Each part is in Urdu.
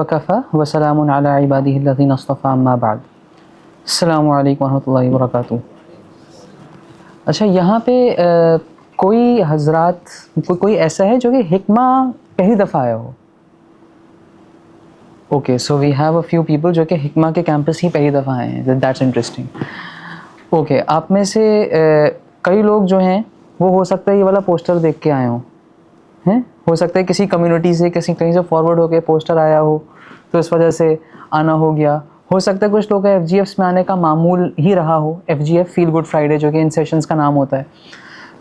وکفی وسلام علی عبادہ الذین اصطفی اما بعد. السلام علیکم ورحمۃ اللہ وبرکاتہ. اچھا یہاں پہ کوئی حضرات کوئی ایسا ہے جو کہ حکمہ پہلی دفعہ آیا ہو؟ Okay so we have a few people جو کہ حکمہ کے کیمپس ہی پہلی دفعہ آئے ہیں. That's interesting. اوکے آپ میں سے کئی لوگ جو ہیں وہ ہو سکتا ہے یہ والا پوسٹر دیکھ کے آئے ہوں ہیں. ہو سکتا ہے کسی کمیونٹی سے کہیں سے فارورڈ ہو کے پوسٹر آیا ہو تو اس وجہ سے آنا ہو گیا. ہو سکتا ہے کچھ لوگ کا FGFs میں آنے کا معمول ہی رہا ہو. FGF فیل گڈ فرائیڈے جو کہ ان سیشنز کا نام ہوتا ہے.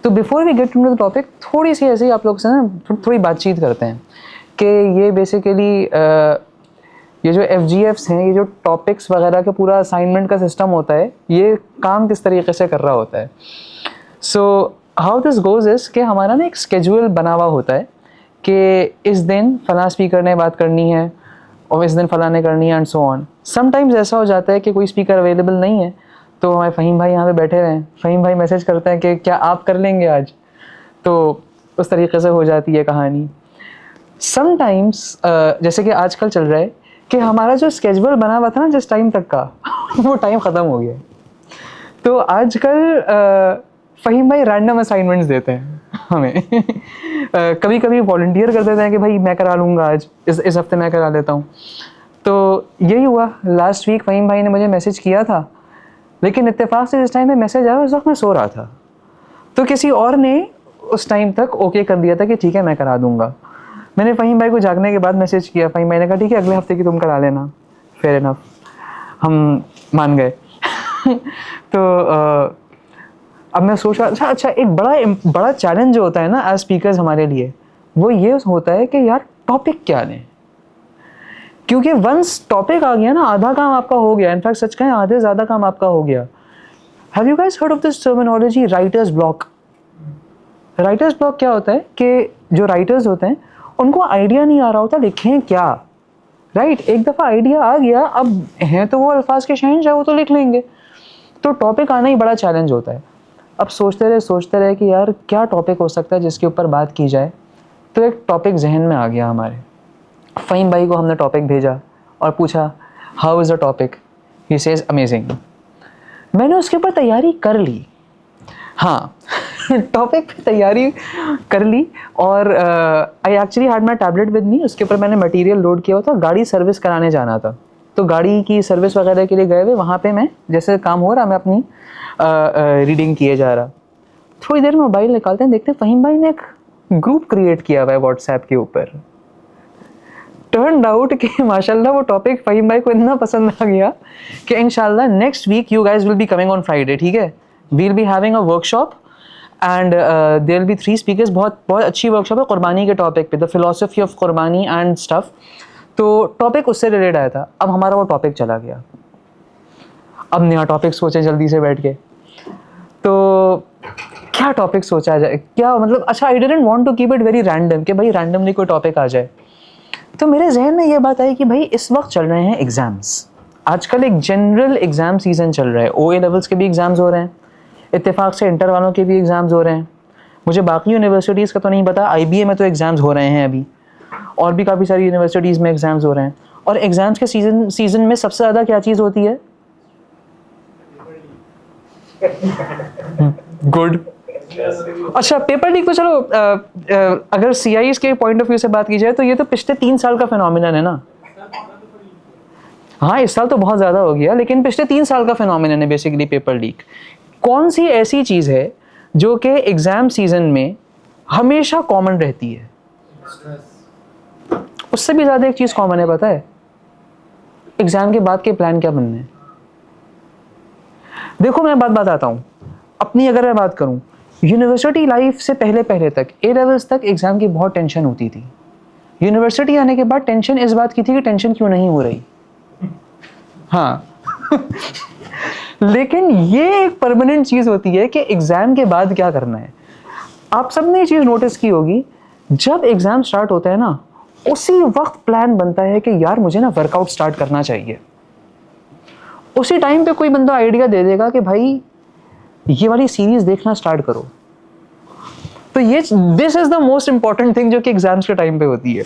تو before we get to the topic تھوڑی سی ایسے ہی آپ لوگ سے نا تھوڑی بات چیت کرتے ہیں کہ یہ بیسیکلی یہ جو FGFs ہیں یہ جو ٹاپکس وغیرہ کا پورا اسائنمنٹ کا سسٹم ہوتا ہے یہ کام کس طریقے سے کر رہا ہوتا ہے. سو ہاؤ دس گوز از کہ ہمارا نا ایک اسکیجول بنا ہوا ہوتا ہے کہ اس دن فلاں اسپیکر نے بات کرنی ہے اور اس دن فلاں نے کرنی ہے and so on. Some times ایسا ہو جاتا ہے کہ کوئی اسپیکر اویلیبل نہیں ہے تو ہمارے فہیم بھائی یہاں پہ بیٹھے ہوئے ہیں. فہیم بھائی میسج کرتے ہیں کہ کیا آپ کر لیں گے آج, تو اس طریقے سے ہو جاتی ہے کہانی. سم ٹائمز جیسے کہ آج کل چل رہا ہے کہ ہمارا جو اسکیجول بنا ہوا تھا نا جس ٹائم تک کا وہ ٹائم ختم ہو گیا. تو آج کل فہیم بھائی رینڈم اسائنمنٹس دیتے ہیں ہمیں. کبھی کبھی والنٹیئر کر دیتے ہیں کہ بھائی میں کرا لوں گا آج, اس ہفتے میں کرا لیتا ہوں. تو یہی ہوا لاسٹ ویک فہیم بھائی نے مجھے میسج کیا تھا لیکن اتفاق سے جس ٹائم پہ میسج آیا اس وقت میں سو رہا تھا. تو کسی اور نے اس ٹائم تک اوکے کر دیا تھا کہ ٹھیک ہے میں کرا دوں گا. میں نے فہیم بھائی کو جاگنے کے بعد میسج کیا. فہیم بھائی نے کہا ٹھیک ہے اگلے ہفتے کی تم کرا لینا. فیئر انف, ہم مان گئے. تو اب میں سوچ رہا اچھا ایک بڑا چیلنج جو ہوتا ہے نا ایز اسپیکرز ہمارے لیے وہ یہ ہوتا ہے کہ یار ٹاپک کیا لیں. کیونکہ ونس ٹاپک آ گیا نا آدھا کام آپ کا ہو گیا. انفیکٹ سچ کہیں آدھے زیادہ کام آپ کا ہو گیا. Have you guys heard of this terminology writers block? Writers block کیا ہوتا ہے کہ جو رائٹرز ہوتے ہیں ان کو آئیڈیا نہیں آ رہا ہوتا لکھیں کیا. رائٹ, ایک دفعہ آئیڈیا آ گیا اب ہیں تو وہ الفاظ کے شہنشاہ وہ تو لکھ لیں گے. تو ٹاپک آنا ہی بڑا چیلنج ہوتا ہے. اب سوچتے رہے کہ یار کیا ٹاپک ہو سکتا ہے جس کے اوپر بات کی جائے. تو ایک ٹاپک ذہن میں آ گیا ہمارے. فہیم بھائی کو ہم نے ٹاپک بھیجا اور پوچھا how is the topic. He says amazing. میں نے اس کے اوپر تیاری کر لی. ہاں ٹاپک پہ تیاری کر لی اور I actually had my tablet with me. اس کے اوپر میں نے مٹیریل لوڈ کیا ہوا تھا. گاڑی سروس کرانے جانا تھا تو گاڑی کی سروس وغیرہ کے لیے گئے ہوئے وہاں پہ میں جیسے کام ہو رہا میں اپنی ریڈنگ کیے جا رہا. تھوڑی دیر میں موبائل نکالتے ہیں دیکھتے ہیں فہیم بھائی نے ایک گروپ کریٹ کیا ہوا ہے واٹس ایپ کے اوپر. ٹرنڈ آؤٹ کہ ماشاء اللہ وہ ٹاپک فہیم بھائی کو اتنا پسند آ گیا کہ انشاءاللہ next week you guys will be coming on Friday. ٹھیک ہے, we'll be having a workshop and there will be 3 speakers. بہت اچھی ورک شاپ ہے قربانی کے ٹاپک پہ, the philosophy of qurbani and stuff. تو ٹاپک اس سے ریلیٹ آیا تھا. اب ہمارا وہ ٹاپک چلا گیا. اب نیا ٹاپک سوچے جلدی سے بیٹھ کے. تو کیا ٹاپک سوچا جائے, کیا مطلب اچھا I didn't want to keep it very random کہ بھائی رینڈملی کوئی ٹاپک آ جائے. تو میرے ذہن میں یہ بات آئی کہ بھائی اس وقت چل رہے ہیں ایگزامس. آج کل ایک جنرل ایگزام سیزن چل رہا ہے. OA لیولس کے بھی ایگزامز ہو رہے ہیں, اتفاق سے انٹر والوں کے بھی ایگزامز ہو رہے ہیں. مجھے باقی یونیورسٹیز کا تو نہیں پتا, IBA میں تو ایگزامز ہو رہے ہیں ابھی, اور بھی کافی ساری یونیورسٹیز میں ایگزامز ہو رہے ہیں. اور ایگزامس کے سیزن میں سب سے زیادہ کیا چیز ہوتی ہے؟ گڈ. اچھا پیپر لیک تو چلو اگر CIs کے پوائنٹ آف ویو سے بات کی جائے تو یہ تو پچھلے 3 سال کا فینومینن ہے نا. ہاں اس سال تو بہت زیادہ ہو گیا لیکن پچھلے 3 سال کا فینومینن ہے بیسیکلی پیپر لیک. کون سی ایسی چیز ہے جو کہ ایگزام سیزن میں ہمیشہ کامن رہتی ہے؟ اس سے بھی زیادہ ایک چیز کامن ہے پتہ ہے, ایگزام کے بعد کے پلان کیا بننے ہیں. دیکھو میں بات آتا ہوں اپنی. اگر میں بات کروں یونیورسٹی لائف سے پہلے تک A لیولس تک ایگزام کی بہت ٹینشن ہوتی تھی. یونیورسٹی آنے کے بعد ٹینشن اس بات کی تھی کہ ٹینشن کیوں نہیں ہو رہی. ہاں لیکن یہ ایک پرماننٹ چیز ہوتی ہے کہ ایگزام کے بعد کیا کرنا ہے. آپ سب نے یہ چیز نوٹس کی ہوگی, جب ایگزام سٹارٹ ہوتا ہے نا اسی وقت پلان بنتا ہے کہ یار مجھے نا ورک آؤٹ سٹارٹ کرنا چاہیے. اسی ٹائم پہ کوئی بندہ آئیڈیا دے دے گا کہ بھائی یہ والی سیریز دیکھنا سٹارٹ کرو. تو یہ دس از دا موسٹ امپورٹنٹ تھنگ جو کہ ایگزامس کے ٹائم پہ ہوتی ہے.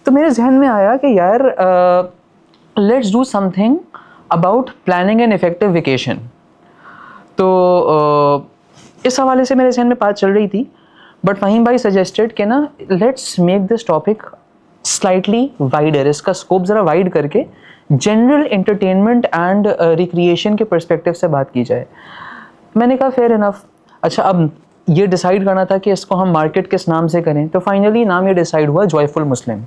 تو میرے ذہن میں آیا کہ یار let's do some thing about planning an effective vacation. تو اس حوالے سے میرے ذہن میں بات چل رہی تھی, بٹ فہیم بھائی سجیسٹڈ کہ نا let's make this topic slightly wider, اس کا اسکوپ ذرا وائڈ کر کے جنرل انٹرٹینمنٹ اینڈ ریکریشن کے پرسپیکٹیو سے بات کی جائے. میں نے کہا فیئر انف. اچھا اب یہ ڈیسائیڈ کرنا تھا کہ اس کو ہم مارکیٹ کس نام سے کریں, تو فائنلی نام یہ ڈیسائیڈ ہوا جوائفل مسلم.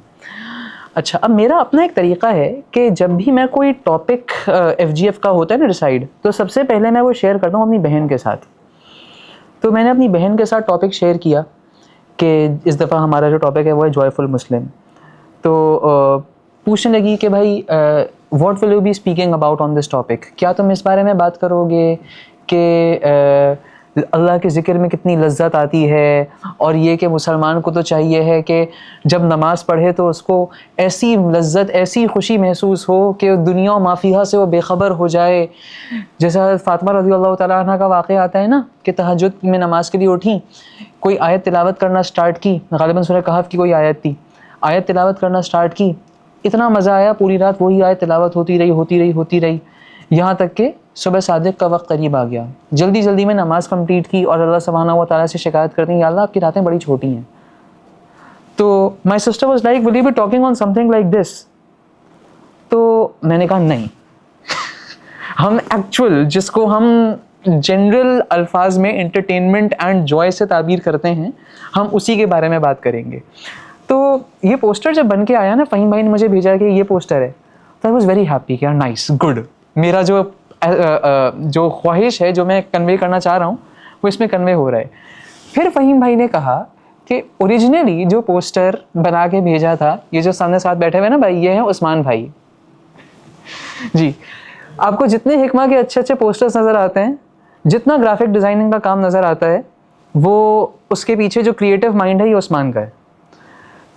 اچھا اب میرا اپنا ایک طریقہ ہے کہ جب بھی میں کوئی ٹاپک FGF کا ہوتا ہے نا ڈیسائیڈ, تو سب سے پہلے میں وہ شیئر کرتا ہوں اپنی بہن کے ساتھ. تو میں نے اپنی بہن کے ساتھ ٹاپک شیئر کیا کہ اس دفعہ ہمارا جو ٹاپک ہے وہ ہے جوائفل مسلم. تو پوچھنے لگی کہ بھائی what will you be speaking about on this topic, کیا تم اس بارے میں بات کرو گے کہ اللہ کے ذکر میں کتنی لذت آتی ہے, اور یہ کہ مسلمان کو تو چاہیے ہے کہ جب نماز پڑھے تو اس کو ایسی لذت ایسی خوشی محسوس ہو کہ دنیا و ما فیہا سے وہ بے خبر ہو جائے. جیسا فاطمہ رضی اللہ تعالیٰ عنہ کا واقعہ آتا ہے نا کہ تہجد میں نماز کے لیے اٹھیں, کوئی آیت تلاوت کرنا سٹارٹ کی, غالباً سورہ کہف کی کوئی آیت تھی, آیت تلاوت کرنا سٹارٹ کی, اتنا مزہ آیا پوری رات وہی آیت تلاوت ہوتی رہی یہاں تک کہ صبح صادق کا وقت قریب آ گیا. جلدی میں نماز کمپلیٹ کی اور اللہ سبحانہ و تعالیٰ سے شکایت کرتی ہیں, یا اللہ آپ کی راتیں بڑی چھوٹی ہیں. تو my sister was like will you be talking on something like this. تو میں نے کہا نہیں, ہم ایکچوئل جس کو ہم جنرل الفاظ میں انٹرٹینمنٹ اینڈ جوائے سے تعبیر کرتے ہیں, ہم اسی کے بارے میں بات کریں گے. تو یہ پوسٹر جب بن کے آیا نا, فہیم بھائی نے مجھے بھیجا کہ یہ پوسٹر ہے, تو آئی واز ویری ہیپی کہ نائس گڈ, میرا جو خواہش ہے جو میں کنوے کرنا چاہ رہا ہوں وہ اس میں کنوے ہو رہا ہے. پھر فہیم بھائی نے کہا کہ اوریجنلی جو پوسٹر بنا کے بھیجا تھا, یہ جو سامنے ساتھ بیٹھے ہوئے نا بھائی, یہ ہیں عثمان بھائی. جی, آپ کو جتنے حکمہ کے اچھے پوسٹرز نظر آتے ہیں, جتنا گرافک ڈیزائننگ کا کام نظر آتا ہے, وہ اس کے پیچھے جو کریٹو مائنڈ ہے یہ عثمان کا ہے.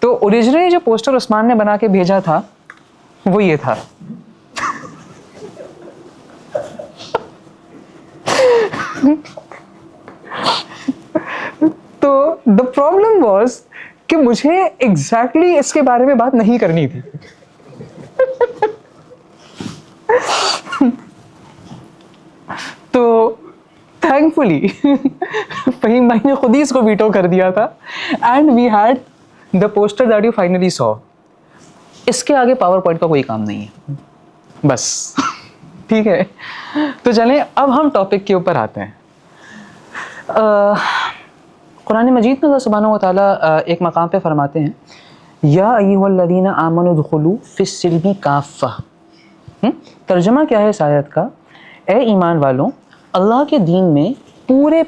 تو اوریجنلی جو پوسٹر عثمان نے بنا کے بھیجا تھا وہ یہ تھا. تو دا پرابلم واز کہ مجھے ایگزیکٹلی اس کے بارے میں بات نہیں کرنی تھی. تو تھینک فلی فہیم بھائی نے خود ہی اس کو ویٹو کر دیا تھا, and we had the poster that you finally saw. اس کے آگے پاور پوائنٹ کا کوئی کام نہیں ہے بس. ٹھیک ہے, تو چلیں اب ہم ٹاپک کے اوپر آتے ہیں. قرآن مجید میں اللہ سبحانہ و تعالیٰ ایک مقام پہ فرماتے ہیں, یا ایھا الذین آمنوا ادخلوا فی السلم کافہ. ترجمہ کیا ہے اس آیت کا؟ اے ایمان والوں, اللہ کے دین میں پورے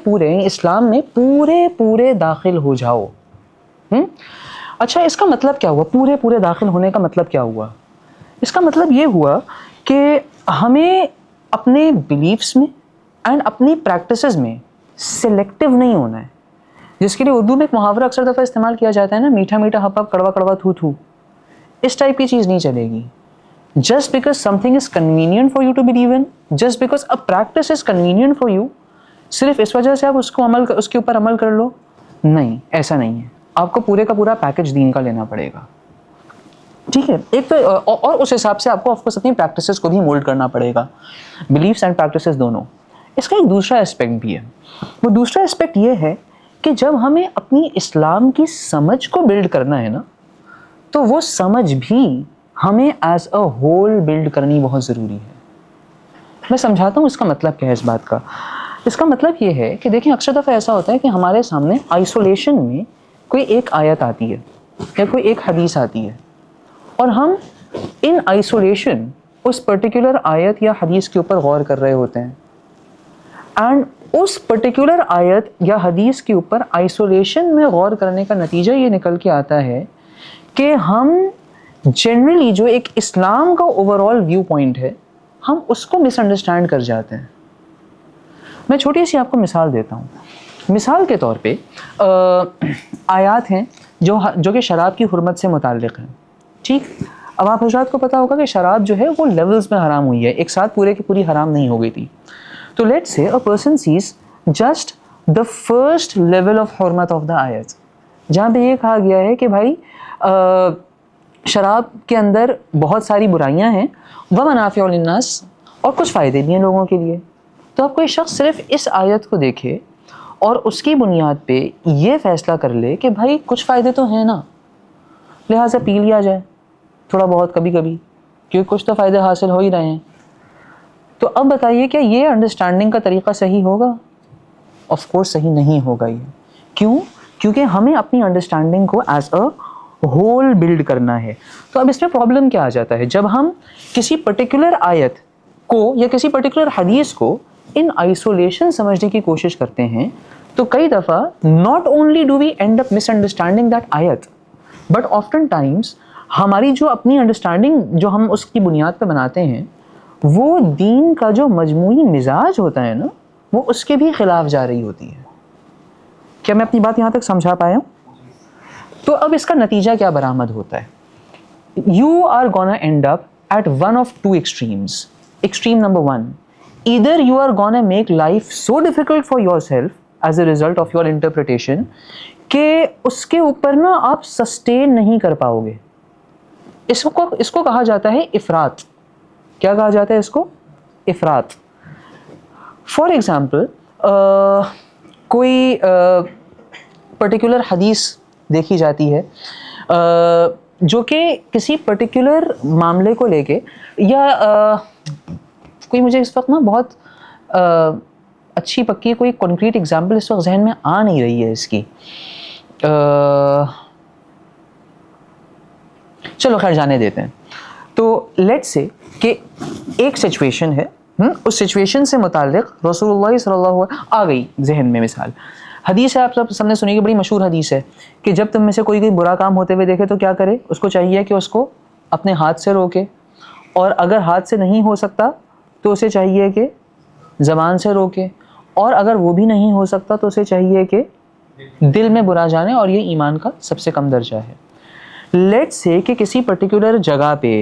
اسلام میں پورے داخل ہو جاؤ. اچھا اس کا مطلب کیا ہوا؟ پورے داخل ہونے کا مطلب کیا ہوا؟ اس کا مطلب یہ ہوا کہ ہمیں اپنے بلیفس میں اینڈ اپنی پریکٹسز میں سلیکٹیو نہیں ہونا ہے. جس کے لیے اردو میں ایک محاورہ اکثر دفعہ استعمال کیا جاتا ہے نا, میٹھا میٹھا ہپ ہپ کڑوا کڑوا تھو تھو. اس ٹائپ کی چیز نہیں چلے گی. Just because something is convenient for you to believe in, just because a practice is convenient for you, صرف اس وجہ سے آپ اس کے اوپر عمل کر لو, نہیں, ایسا نہیں ہے. آپ کو پورے کا پورا پیکج دین کا لینا پڑے گا. ٹھیک ہے, ایک تو اور اس حساب سے آپ کو اپنی پریکٹسز کو بھی مولڈ کرنا پڑے گا, بلیفس اینڈ پریکٹسز دونوں. اس کا ایک دوسرا اسپیکٹ بھی ہے. وہ دوسرا اسپیکٹ یہ ہے کہ جب ہمیں اپنی اسلام کی سمجھ کو بلڈ کرنا ہے نا, تو وہ سمجھ بھی ہمیں ایز اے ہول بلڈ کرنی بہت ضروری ہے. میں سمجھاتا ہوں اس کا مطلب کیا ہے اس بات کا. اس کا مطلب یہ ہے کہ دیکھیں اکثر دفعہ ایسا ہوتا ہے کہ ہمارے سامنے آئسولیشن میں کوئی ایک آیت آتی ہے یا کوئی ایک حدیث آتی ہے, اور ہم ان آئسولیشن اس پرٹیکولر آیت یا حدیث کے اوپر غور کر رہے ہوتے ہیں, اینڈ اس پرٹیکولر آیت یا حدیث کے اوپر آئسولیشن میں غور کرنے کا نتیجہ یہ نکل کے آتا ہے کہ ہم جنرلی جو ایک اسلام کا اوور آل ویو پوائنٹ ہے, ہم اس کو مس انڈرسٹینڈ کر جاتے ہیں. میں چھوٹی سی آپ کو مثال دیتا ہوں. مثال کے طور پہ آیات ہیں جو کہ شراب کی حرمت سے متعلق ہیں. ٹھیک, اب آپ حضرات کو پتہ ہوگا کہ شراب جو ہے وہ لیولز میں حرام ہوئی ہے, ایک ساتھ پورے کی پوری حرام نہیں ہو گئی تھی. تو let's say a person says just the first level of حرمت آف دا آیت, جہاں پہ یہ کہا گیا ہے کہ بھائی شراب کے اندر بہت ساری برائیاں ہیں، ومنافع للناس، اور کچھ فائدے بھی ہیں لوگوں کے لیے. تو اب کوئی شخص صرف اس آیت کو دیکھے اور اس کی بنیاد پہ یہ فیصلہ کر لے کہ بھائی کچھ فائدے تو ہیں نا، لہٰذا پی لیا جائے تھوڑا بہت کبھی کبھی، کیونکہ کچھ تو فائدے حاصل ہو ہی رہے ہیں. تو اب بتائیے کیا یہ انڈرسٹینڈنگ کا طریقہ صحیح ہوگا؟ آف کورس صحیح نہیں ہوگا یہ. کیوں؟ کیونکہ ہمیں اپنی انڈرسٹینڈنگ کو ایز اے ہول بلڈ کرنا ہے. تو اب اس میں پرابلم کیا آ جاتا ہے؟ جب ہم کسی پرٹیکولر آیت کو یا کسی پرٹیکولر حدیث کو ان آئسولیشن سمجھنے کی کوشش کرتے ہیں تو کئی دفعہ not only do we end up misunderstanding that آیت، بٹ آفٹن ٹائمس ہماری جو اپنی انڈرسٹینڈنگ جو ہم اس کی بنیاد پہ بناتے ہیں وہ دین کا جو مجموعی مزاج ہوتا ہے نا، وہ اس کے بھی خلاف جا رہی ہوتی ہے. کیا میں اپنی بات یہاں تک سمجھا پایا ہوں؟ تو اب اس کا نتیجہ کیا برآمد ہوتا ہے؟ You are gonna end up at one of two extremes. Extreme number one, either you are gonna make life so difficult for yourself as a result of your interpretation کہ اس کے اوپر نا آپ سسٹین نہیں کر پاؤ گے. اس کو کہا جاتا ہے افراط. کیا کہا جاتا ہے اس کو؟ افراط. فار ایگزامپل کوئی پرٹیکولر حدیث دیکھی جاتی ہے جو کہ کسی پرٹیکولر معاملے کو لے کے، یا کوئی مجھے اس وقت نا بہت اچھی پکی کوئی کنکریٹ ایگزامپل اس وقت ذہن میں آ نہیں رہی ہے اس کی. چلو خیر جانے دیتے ہیں. تو لیٹ سے کہ ایک سچویشن ہے، اس سچویشن سے متعلق رسول اللہ صلی اللہ علیہ وسلم آ گئی ذہن میں مثال. حدیث ہے، آپ سب نے سنی، کہ بڑی مشہور حدیث ہے کہ جب تم میں سے کوئی برا کام ہوتے ہوئے دیکھے تو کیا کرے؟ اس کو چاہیے کہ اس کو اپنے ہاتھ سے روکے، اور اگر ہاتھ سے نہیں ہو سکتا تو اسے چاہیے کہ زبان سے روکے، اور اگر وہ بھی نہیں ہو سکتا تو اسے چاہیے کہ دل میں برا جانے، اور یہ ایمان کا سب سے کم درجہ ہے. لیٹ سے کہ کسی پرٹیکولر جگہ پہ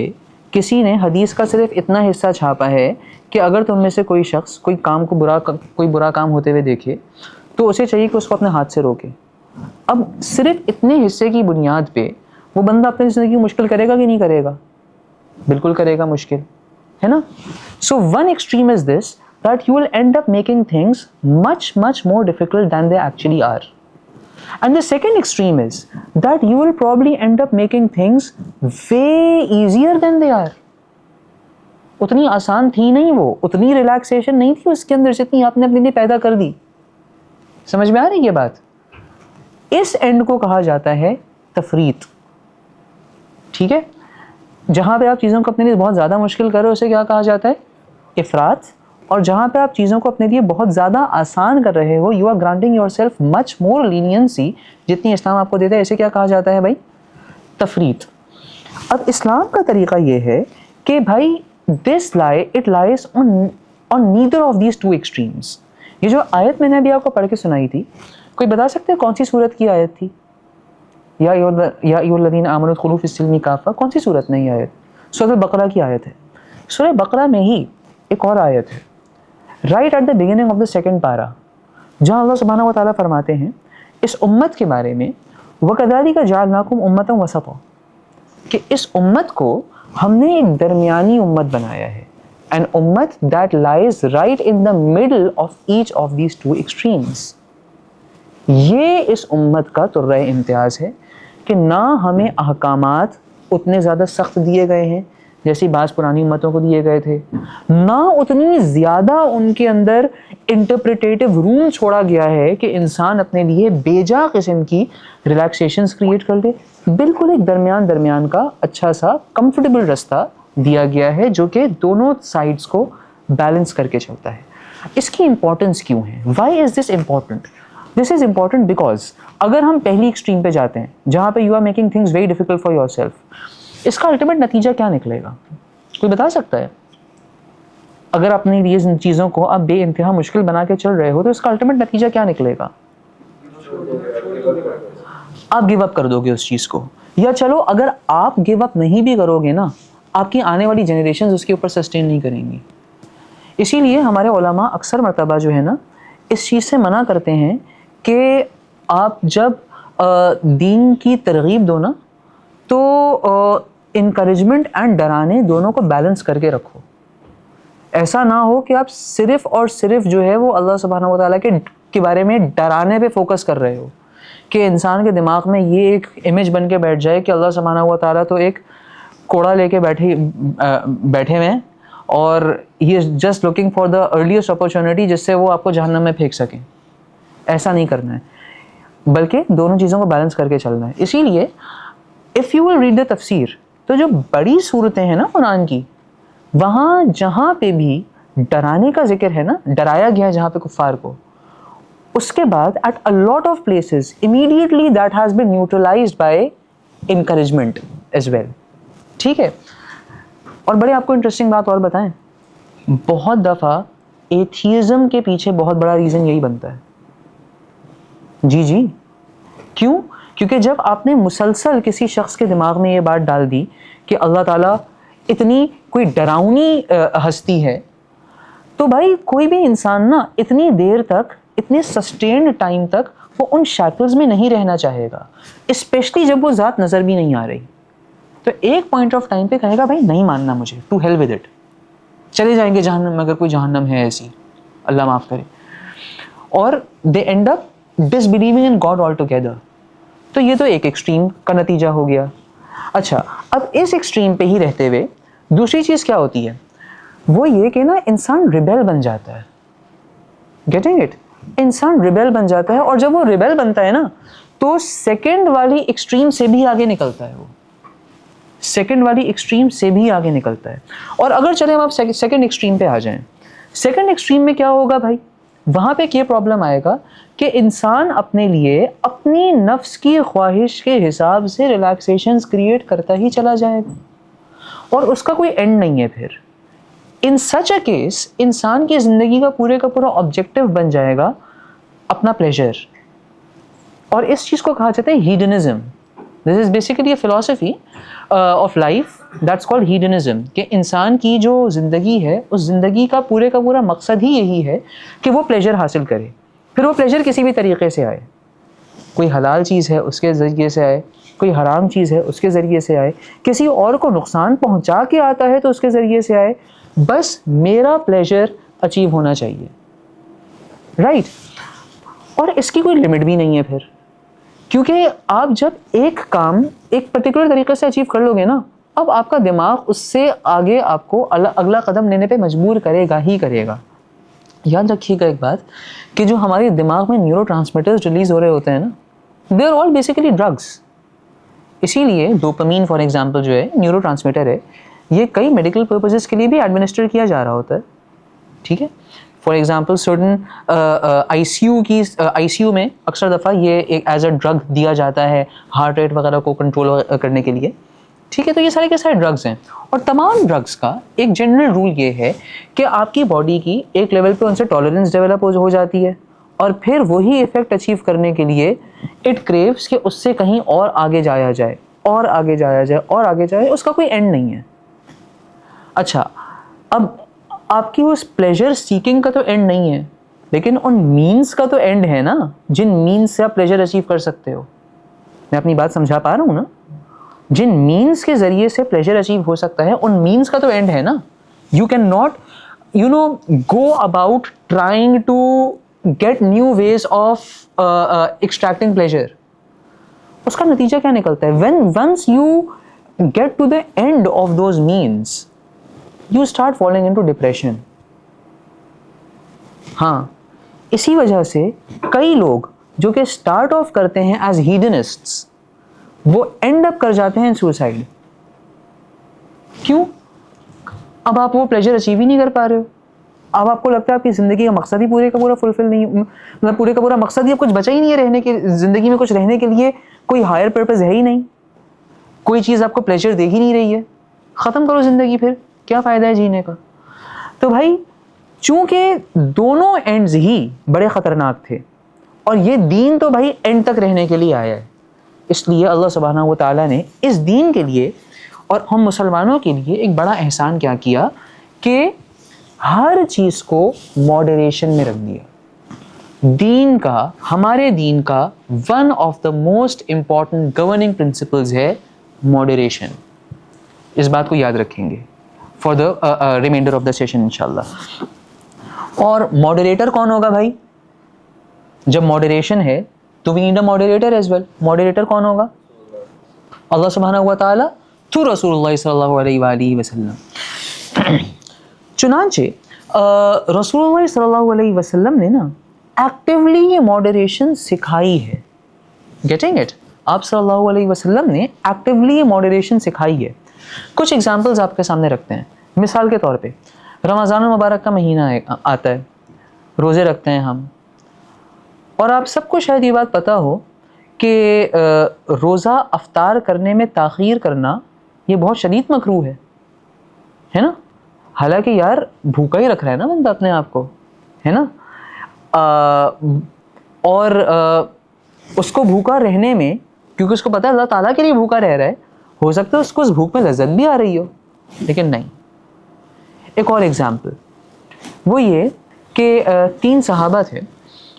کسی نے حدیث کا صرف اتنا حصہ چھاپا ہے کہ اگر تم میں سے کوئی شخص کوئی برا کام ہوتے ہوئے دیکھے تو اسے چاہیے کہ اس کو اپنے ہاتھ سے روکے. اب صرف اتنے حصے کی بنیاد پہ وہ بندہ اپنی زندگی مشکل کرے گا کہ نہیں کرے گا؟ بالکل کرے گا مشکل، ہے نا. So one extreme is this that you will end up making things much more difficult than they actually are. And the second extreme is that you will probably end up making things way easier than they are. اتنی آسان تھی نہیں وہ، اتنی ریلیکسیشن نہیں تھی اس کے اندر جتنی آپ نے اپنے لیے پیدا کر دی. سمجھ میں آ رہی ہے بات؟ اس اینڈ کو کہا جاتا ہے تفریط. ٹھیک ہے، جہاں پہ آپ چیزوں کو اپنے لیے بہت زیادہ مشکل کرو اسے کیا کہا جاتا ہے؟ افراط. اور جہاں پہ آپ چیزوں کو اپنے لیے بہت زیادہ آسان کر رہے ہو، you are granting yourself much more leniency, جتنی اسلام آپ کو دیتا ہے، اسے کیا کہا جاتا ہے بھائی؟ تفریط. اب اسلام کا طریقہ یہ ہے کہ بھائی it lies on neither of these two extremes. یہ جو آیت میں نے ابھی آپ کو پڑھ کے سنائی تھی، کوئی بتا سکتے ہیں کون سی سورت کی آیت تھی؟ یا ایھا الذین آمنوا ادخلوا فی السلم کافہ. کون سی سورت میں یہ آیت؟ سورۃ البقرہ کی آیت ہے. سورۃ بقرہ میں ہی ایک اور آیت ہے، right at the beginning of the second para, جہاں اللہ سبحانہ و تعالیٰ فرماتے ہیں اس امت کے بارے میں، وَكَذَلِكَ جَعَلْنَاكُمْ أُمَّةً وَسَطًا، کہ اس امت کو ہم نے ایک درمیانی امت بنایا ہے. an ummah that lies right in the middle of each of these two extremes. یہ اس امت کا طرۂ امتیاز ہے کہ نہ ہمیں احکامات اتنے زیادہ سخت دیے گئے ہیں جیسی بعض پرانی امتوں کو دیے گئے تھے، نہ اتنی زیادہ ان کے اندر انٹرپریٹیو روم چھوڑا گیا ہے کہ انسان اپنے لیے بیجا قسم کی ریلیکسیشنز کریٹ کر لے. بالکل ایک درمیان کا اچھا سا کمفرٹیبل رستہ دیا گیا ہے جو کہ دونوں سائڈز کو بیلنس کر کے چلتا ہے. اس کی امپورٹنس کیوں ہے؟ Why is this important? This is important because اگر ہم پہلی ایکسٹریم پہ جاتے ہیں جہاں پہ you are making things very difficult for yourself, اس کا الٹیمیٹ نتیجہ کیا نکلے گا؟ کوئی بتا سکتا ہے؟ اگر اپنی لیے ان چیزوں کو آپ بے انتہا مشکل بنا کے چل رہے ہو تو اس کا الٹیمیٹ نتیجہ کیا نکلے گا؟ آپ گیو اپ کر دو گے اس چیز کو. یا چلو اگر آپ گیو اپ نہیں بھی کرو گے نا، آپ کی آنے والی جنریشنز اس کے اوپر سسٹین نہیں کریں گی. اسی لیے ہمارے علماء اکثر مرتبہ جو ہے نا اس چیز سے منع کرتے ہیں کہ آپ جب دین کی ترغیب دو نا تو انکریجمنٹ اینڈ ڈرانے دونوں کو بیلنس کر کے رکھو. ایسا نہ ہو کہ آپ صرف اور صرف جو ہے وہ اللہ سبحانہ و تعالیٰ کے بارے میں ڈرانے پہ فوکس کر رہے ہو, کہ انسان کے دماغ میں یہ ایک امیج بن کے بیٹھ جائے کہ اللہ سبحانہ و تعالیٰ تو ایک کوڑا لے کے بیٹھے ہوئے ہیں اور he is just looking for the earliest opportunity جس سے وہ آپ کو جہنم میں پھینک سکیں. ایسا نہیں کرنا ہے, بلکہ دونوں چیزوں کو بیلنس کر کے چلنا ہے. اسی لیے if you will read the تفسیر, تو جو بڑی صورتیں ہیں نا قرآن کی, وہاں جہاں پہ بھی ڈرانے کا ذکر ہے نا, ڈرایا گیا ہے جہاں پہ کفار کو, اس کے بعد at a lot of places immediately that has been neutralized by encouragement as well. ٹھیک ہے. اور بڑے آپ کو انٹرسٹنگ بات اور بتائیں, بہت دفعہ ایتھیزم کے پیچھے بہت بڑا ریزن یہی بنتا ہے. جی کیوں؟ کیونکہ جب آپ نے مسلسل کسی شخص کے دماغ میں یہ بات ڈال دی کہ اللہ تعالیٰ اتنی کوئی ڈراؤنی ہستی ہے, تو بھائی کوئی بھی انسان نا اتنی دیر تک, اتنے سسٹینڈ ٹائم تک وہ ان شیکلز میں نہیں رہنا چاہے گا, اسپیشلی جب وہ ذات نظر بھی نہیں آ رہی. تو ایک پوائنٹ آف ٹائم پہ کہے گا بھائی نہیں ماننا مجھے, ٹو ہیل ود اٹ, چلے جائیں گے جہنم میں اگر کوئی جہنم ہے ایسی, اللہ معاف کرے. اور they end up disbelieving in God altogether. تو یہ تو ایک ایکسٹریم کا نتیجہ ہو گیا. اچھا, اب اس ایکسٹریم پہ ہی رہتے ہوئے دوسری چیز کیا ہوتی ہے, وہ یہ کہ نا انسان ریبیل بن جاتا ہے. Getting it? انسان ریبیل بن جاتا ہے, اور جب وہ ریبیل بنتا ہے نا تو سیکنڈ والی ایکسٹریم سے بھی آگے نکلتا ہے. وہ سیکنڈ والی ایکسٹریم سے بھی آگے نکلتا ہے. اور اگر چلیں ہم آپ سیکنڈ ایکسٹریم پہ آ جائیں, سیکنڈ ایکسٹریم میں کیا ہوگا بھائی, وہاں پہ یہ پرابلم آئے گا کہ انسان اپنے لیے اپنی نفس کی خواہش کے حساب سے ریلیکسیشنز کریٹ کرتا ہی چلا جائے گا, اور اس کا کوئی اینڈ نہیں ہے پھر. ان سچ اے کیس انسان کی زندگی کا پورا آبجیکٹو بن جائے گا اپنا پلیجر, اور اس چیز کو کہا جاتا ہے ہیڈنزم. دس is basically a philosophy of life that's called ہیڈنزم, کہ انسان کی جو زندگی ہے اس زندگی کا پورا مقصد ہی یہی ہے کہ وہ پلیجر حاصل کرے. پھر وہ پلیجر کسی بھی طریقے سے آئے, کوئی حلال چیز ہے اس کے ذریعے سے آئے, کوئی حرام چیز ہے اس کے ذریعے سے آئے, کسی اور کو نقصان پہنچا کے آتا ہے تو اس کے ذریعے سے آئے, بس میرا پلیجر اچیو ہونا چاہیے. رائٹ. اور اس کی کوئی لمٹ بھی نہیں ہے پھر, کیونکہ آپ جب ایک کام ایک پرٹیکولر طریقے سے اچیو کر لو گے نا, اب آپ کا دماغ اس سے آگے آپ کو اگلا قدم لینے پہ مجبور کرے گا ہی کرے گا. یاد رکھیے گا ایک بات, کہ جو ہمارے دماغ میں نیورو ٹرانسمیٹرز ریلیز ہو رہے ہوتے ہیں نا, they are all basically drugs. اسی لیے ڈوپامین فار ایگزامپل جو ہے نیورو ٹرانسمیٹر ہے, یہ کئی میڈیکل پرپزز کے لیے بھی ایڈمنسٹر کیا جا رہا ہوتا ہے. ٹھیک ہے. For example certain I C U میں اکثر دفعہ یہ ایک ایز اے ڈرگ دیا جاتا ہے ہارٹ ریٹ وغیرہ کو کنٹرول کرنے کے لیے. ٹھیک ہے. تو یہ سارے کے سارے ڈرگس ہیں, اور تمام ڈرگس کا ایک جنرل رول یہ ہے کہ آپ کی باڈی کی ایک لیول پہ ان سے ٹالرنس ڈیولپ ہو جاتی ہے, اور پھر وہی ایفیکٹ اچیو کرنے کے لیے اٹ کریوز کہ اس سے کہیں اور آگے جایا جائے اور آگے جایا جائے اور آگے جائے, اس کا کوئی اینڈ نہیں ہے. اچھا, اب آپ کی اس پلیجر سیکنگ کا تو اینڈ نہیں ہے, لیکن ان مینس کا تو اینڈ ہے نا, جن مینس سے آپ پلیجر اچیو کر سکتے ہو. میں اپنی بات سمجھا پا رہا ہوں نا؟ جن مینس کے ذریعے سے پلیجر اچیو ہو سکتا ہے ان مینس کا تو اینڈ ہے نا. You can not go about trying to get new ways of extracting pleasure. اس کا نتیجہ کیا نکلتا ہے؟ Once you get to the end of those means you start falling into depression. ہاں, اسی وجہ سے کئی لوگ جو کہ اسٹارٹ آف کرتے ہیں ایز ہیڈنسٹس, وہ اینڈ اپ کر جاتے ہیں سوسائڈ. کیوں؟ اب آپ وہ پلیجر اچیو ہی نہیں کر پا رہے ہو. اب آپ کو لگتا ہے آپ کی زندگی کا مقصد ہی پورا فلفل نہیں, مطلب پورا مقصد ہی اب کچھ بچا ہی نہیں ہے رہنے کے, زندگی میں کچھ رہنے کے لیے کوئی ہائر پرپز ہے ہی نہیں, کوئی چیز آپ کو پلیجر دے ہی نہیں رہی ہے. ختم کرو زندگی, پھر کیا فائدہ ہے جینے کا؟ تو بھائی چونکہ دونوں اینڈز ہی بڑے خطرناک تھے, اور یہ دین تو بھائی اینڈ تک رہنے کے لیے آیا ہے, اس لیے اللہ سبحانہ و تعالیٰ نے اس دین کے لیے اور ہم مسلمانوں کے لیے ایک بڑا احسان کیا کیا کہ ہر چیز کو ماڈریشن میں رکھ دیا. دین کا, ہمارے دین کا one of the most important governing principles ہے ماڈریشن. اس بات کو یاد رکھیں گے for the remainder of the session انشاءاللہ. اور ماڈریٹر کون ہوگا بھائی؟ جب ماڈریشن ہے تو we need a moderator as well. Moderator کون ہوگا؟ اللہ سبحانہ و تعالیٰ تو رسول اللہ صلی اللہ علیہ وآلہ وسلم. چنانچہ رسول اللہ صلی اللہ علیہ وسلم نے نا ایکٹیولی یہ ماڈریشن سکھائی ہے. Getting it? آپ صلی اللہ علیہ وسلم نے ایکٹیولی یہ ماڈریشن سکھائی ہے. کچھ ایگزامپلز آپ کے سامنے رکھتے ہیں. مثال کے طور پہ رمضان المبارک کا مہینہ آتا ہے, روزے رکھتے ہیں ہم, اور آپ سب کو شاید یہ بات پتہ ہو کہ روزہ افطار کرنے میں تاخیر کرنا یہ بہت شدید مکروہ ہے نا. حالانکہ یار بھوکا ہی رکھ رہا ہے نا بندہ اپنے آپ کو, ہے نا. اور اس کو بھوکا رہنے میں, کیونکہ اس کو پتہ ہے اللہ تعالیٰ کے لیے بھوکا رہ رہا ہے, ہو سکتا ہے اس کو اس بھوک میں لذت بھی آ رہی ہو, لیکن نہیں. ایک اور ایگزامپل وہ یہ کہ 3 صحابہ تھے,